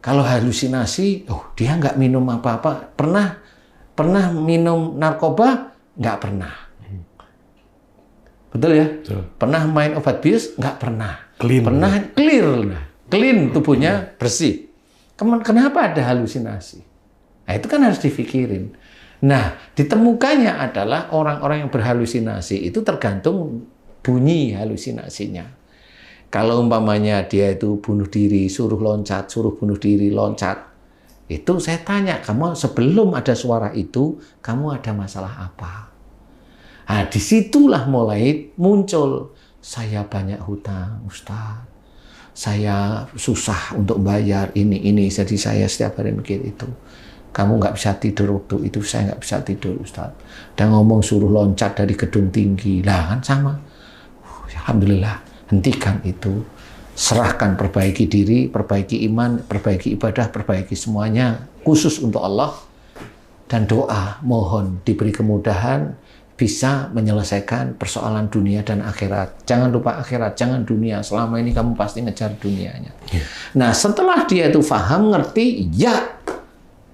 Kalau halusinasi, dia nggak minum apa-apa. Pernah minum narkoba? Nggak pernah. Betul ya? Betul. Pernah main obat bius? Nggak pernah. Clean. Pernah clear. Clean, tubuhnya bersih. Kenapa ada halusinasi? Nah, itu kan harus dipikirin. Nah, ditemukannya adalah orang-orang yang berhalusinasi itu tergantung bunyi halusinasinya. Kalau umpamanya dia itu bunuh diri, suruh loncat, suruh bunuh diri, loncat. Itu saya tanya, kamu sebelum ada suara itu, kamu ada masalah apa? Nah, disitulah mulai muncul, saya banyak hutang, Ustaz. Saya susah untuk bayar ini. Jadi saya setiap hari mikir itu. Kamu nggak bisa tidur waktu itu, saya nggak bisa tidur, Ustaz. Dan ngomong suruh loncat dari gedung tinggi. Lah kan sama. Ya Alhamdulillah, hentikan itu. Serahkan, perbaiki diri, perbaiki iman, perbaiki ibadah, perbaiki semuanya khusus untuk Allah. Dan doa, mohon diberi kemudahan bisa menyelesaikan persoalan dunia dan akhirat. Jangan lupa akhirat, jangan dunia. Selama ini kamu pasti ngejar dunianya. Nah, setelah dia itu paham, ngerti, ya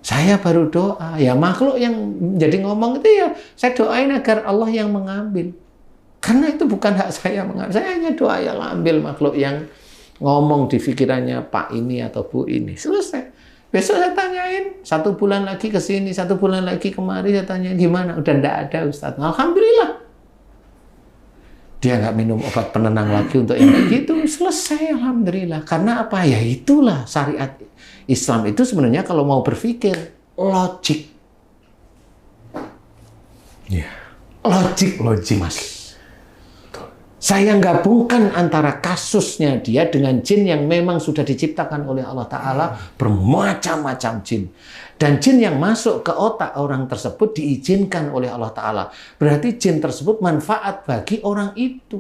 saya baru doa. Ya makhluk yang jadi ngomong itu ya saya doain agar Allah yang mengambil. Karena itu bukan hak saya mengambil. Saya hanya doa ya ambil makhluk yang ngomong di pikirannya Pak ini atau Bu ini. Selesai. Besok saya tanyain, 1 bulan lagi ke sini, 1 bulan lagi kemari, saya tanya gimana? Udah enggak ada Ustaz. Alhamdulillah. Dia nggak minum obat penenang lagi untuk yang begitu. Selesai, Alhamdulillah. Karena apa? Ya itulah syariat Islam itu sebenarnya kalau mau berpikir, logik. Yeah. Logik, Mas. Saya gabungkan antara kasusnya dia dengan jin yang memang sudah diciptakan oleh Allah Ta'ala, bermacam-macam jin. Dan jin yang masuk ke otak orang tersebut diizinkan oleh Allah Ta'ala. Berarti jin tersebut manfaat bagi orang itu.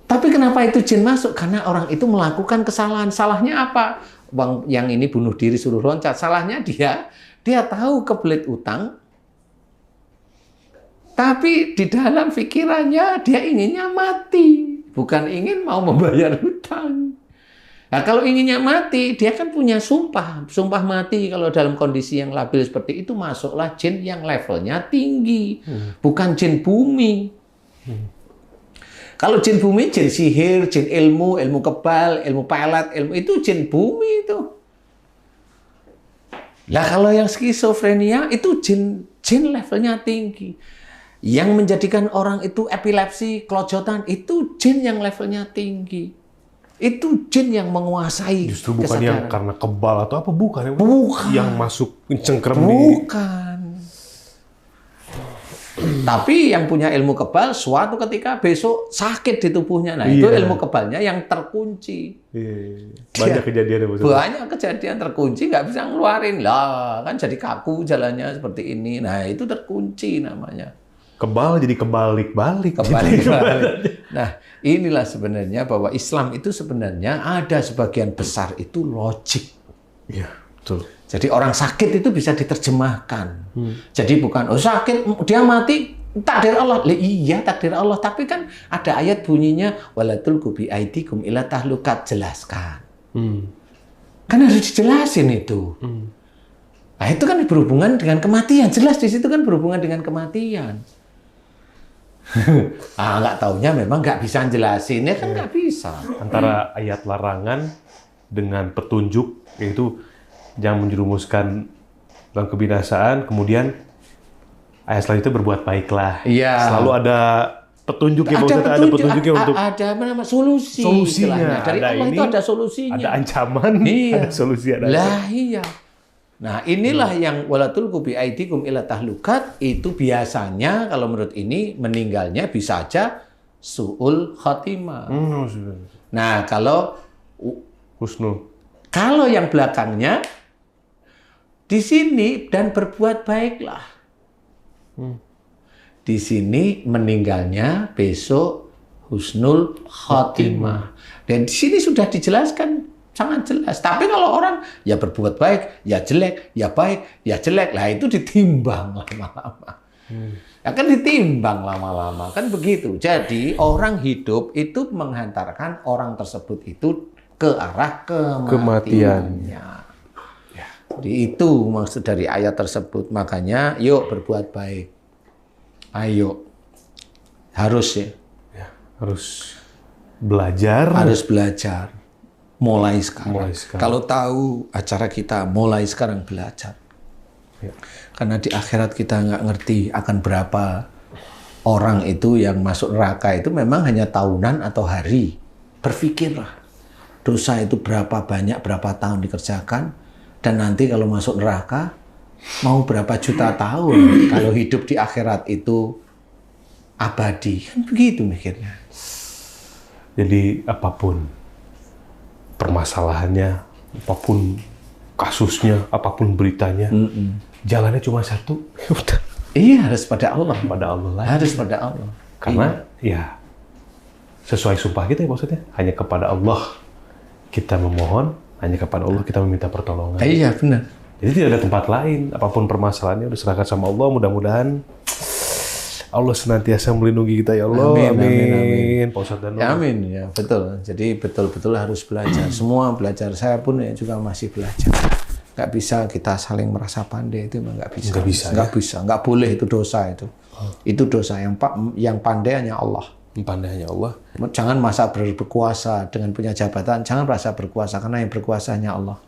Tapi kenapa itu jin masuk? Karena orang itu melakukan kesalahan. Salahnya apa? Bang yang ini bunuh diri suruh loncat. Salahnya dia tahu kebelet utang, tapi di dalam pikirannya dia inginnya mati, bukan ingin mau membayar hutang. Nah, kalau inginnya mati, dia kan punya sumpah mati. Kalau dalam kondisi yang labil seperti itu, masuklah jin yang levelnya tinggi, bukan jin bumi. Kalau jin bumi, jin sihir, jin ilmu kebal, ilmu pelet, itu jin bumi itu. Lah kalau yang skizofrenia itu jin levelnya tinggi. Yang menjadikan orang itu epilepsi, kelojotan, itu jin yang levelnya tinggi. Itu jin yang menguasai Justru bukan kesadaran. yang karena kebal atau apa, bukan. Bukan. Yang masuk cengkrem Bukan. Tapi yang punya ilmu kebal, suatu ketika besok sakit di tubuhnya. Nah, itu ilmu kebalnya yang terkunci. Banyak kejadian ya, banyak kejadian terkunci, nggak bisa ngeluarin. Lah, kan jadi kaku jalannya seperti ini. Nah, itu terkunci namanya. Kebal jadi kebalik-balik. Nah, inilah sebenarnya bahwa Islam itu sebenarnya ada sebagian besar itu logik. Iya, betul. Jadi orang sakit itu bisa diterjemahkan. Jadi bukan, oh sakit, dia mati, takdir Allah. Iya, takdir Allah. Tapi kan ada ayat bunyinya, wala tulqu bi aidikum ila tahlukat, jelaskan. Kan harus dijelasin itu. Nah, itu kan berhubungan dengan kematian. Jelas di situ kan berhubungan dengan kematian. Nggak taunya memang nggak bisa jelasin, ya kan nggak bisa. Antara ayat larangan dengan petunjuk, yaitu jangan menjerumuskan dalam kebinasaan, kemudian ayat selanjutnya berbuat baiklah. Iya. Selalu ada petunjuk ya, ada petunjuknya untuk ada solusi. Solusinya. Dari ada Allah ini, itu ada solusinya. Ada ancaman, ada solusi. Iya. Nah, inilah yang walatul kubi aidikum ila tahlukat, itu biasanya kalau menurut ini meninggalnya bisa aja su'ul khotimah. Nah, kalau husnul. Kalau yang belakangnya di sini dan berbuat baiklah. Di sini meninggalnya besok husnul khotimah. Dan di sini sudah dijelaskan sangat jelas. Tapi kalau orang ya berbuat baik, ya jelek, ya baik, ya jelek, lah itu ditimbang lama-lama. Ya kan ditimbang lama-lama, kan begitu. Jadi orang hidup itu menghantarkan orang tersebut itu ke arah kematiannya. Jadi itu maksud dari ayat tersebut. Makanya yuk berbuat baik. Ayo. Harus ya. Harus belajar. Harus belajar. Mulai sekarang. Mulai sekarang. Kalau tahu acara kita, mulai sekarang belajar. Ya. Karena di akhirat kita nggak ngerti akan berapa orang itu yang masuk neraka itu memang hanya tahunan atau hari. Berpikirlah, dosa itu berapa banyak, berapa tahun dikerjakan, dan nanti kalau masuk neraka, mau berapa juta tahun kalau hidup di akhirat itu abadi. Kan begitu mikirnya. Jadi apapun permasalahannya, apapun kasusnya, apapun beritanya, jalannya cuma satu. Iya, harus pada Allah. Pada Allah lah. Harus pada Allah. Karena ya sesuai sumpah kita ya maksudnya. Hanya kepada Allah kita memohon, hanya kepada Allah kita meminta pertolongan. Iya, benar. Jadi tidak ada tempat lain, apapun permasalahannya udah serahkan sama Allah. Mudah-mudahan Allah senantiasa melindungi kita ya Allah. Amin. Pak Ustadz dan Ya, amin, ya betul. Jadi betul-betul harus belajar. Semua belajar. Saya pun ya juga masih belajar. Nggak bisa kita saling merasa pandai, itu nggak bisa. Nggak bisa. Nggak boleh, itu dosa itu. Itu dosa. Yang pandai hanya Allah. Pandai hanya Allah. Jangan masa berkuasa dengan punya jabatan. Jangan merasa berkuasa karena yang berkuasa hanya Allah.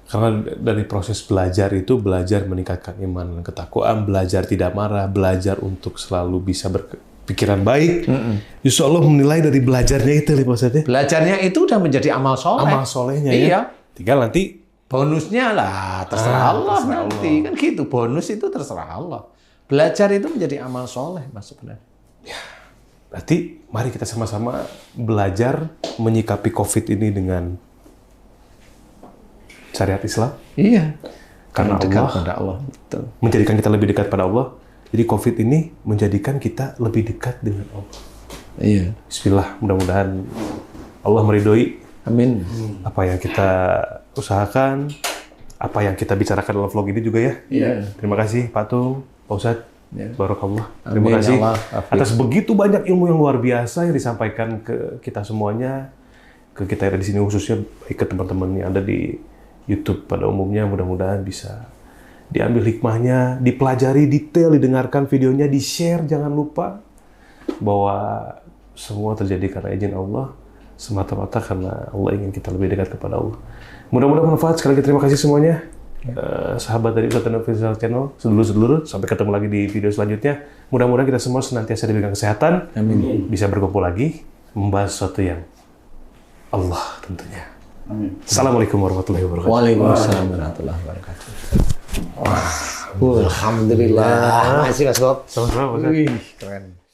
Karena dari proses belajar itu, belajar meningkatkan iman dan ketakwaan, belajar tidak marah, belajar untuk selalu bisa berpikiran baik. Justru Allah menilai dari belajarnya itu, Pak Ustadz. Belajarnya itu udah menjadi amal soleh. Amal solehnya iya. ya. Tinggal nanti bonusnya lah terserah Allah nanti. Kan gitu, bonus itu terserah Allah. Belajar itu menjadi amal soleh, Mas sebenarnya. Ya, berarti mari kita sama-sama belajar menyikapi COVID ini dengan syariat Islam. Iya. Karena dekat Allah, pada Allah. Betul. menjadikan kita lebih dekat pada Allah. Jadi COVID ini menjadikan kita lebih dekat dengan Allah. Iya. Bismillah, mudah-mudahan Allah meridhoi Amin. apa yang kita usahakan, apa yang kita bicarakan dalam vlog ini juga ya. Iya. Terima kasih Pak Tung, Pak Ustadz. Ya. Barakallah. Amin, Terima kasih Allah. atas begitu banyak ilmu yang luar biasa yang disampaikan ke kita semuanya, ke kita yang ada di sini khususnya, baik ke teman-teman yang ada di YouTube pada umumnya. Mudah-mudahan bisa diambil hikmahnya, dipelajari detail, didengarkan videonya, di-share. Jangan lupa bahwa semua terjadi karena izin Allah, semata-mata karena Allah ingin kita lebih dekat kepada Allah. Mudah-mudahan bermanfaat. Sekali lagi terima kasih semuanya. Sahabat dari Ustadz Official Channel, sedulur-sedulur, sampai ketemu lagi di video selanjutnya. Mudah-mudahan kita semua senantiasa diberikan kesehatan, Amin. bisa berkumpul lagi, membahas sesuatu yang Allah tentunya. Amin. Assalamualaikum warahmatullahi wabarakatuh. Waalaikumsalam warahmatullahi wabarakatuh. Wah, alhamdulillah. Makasih Mas Bob. Sama-sama, Pak Ustadz. Wih, keren.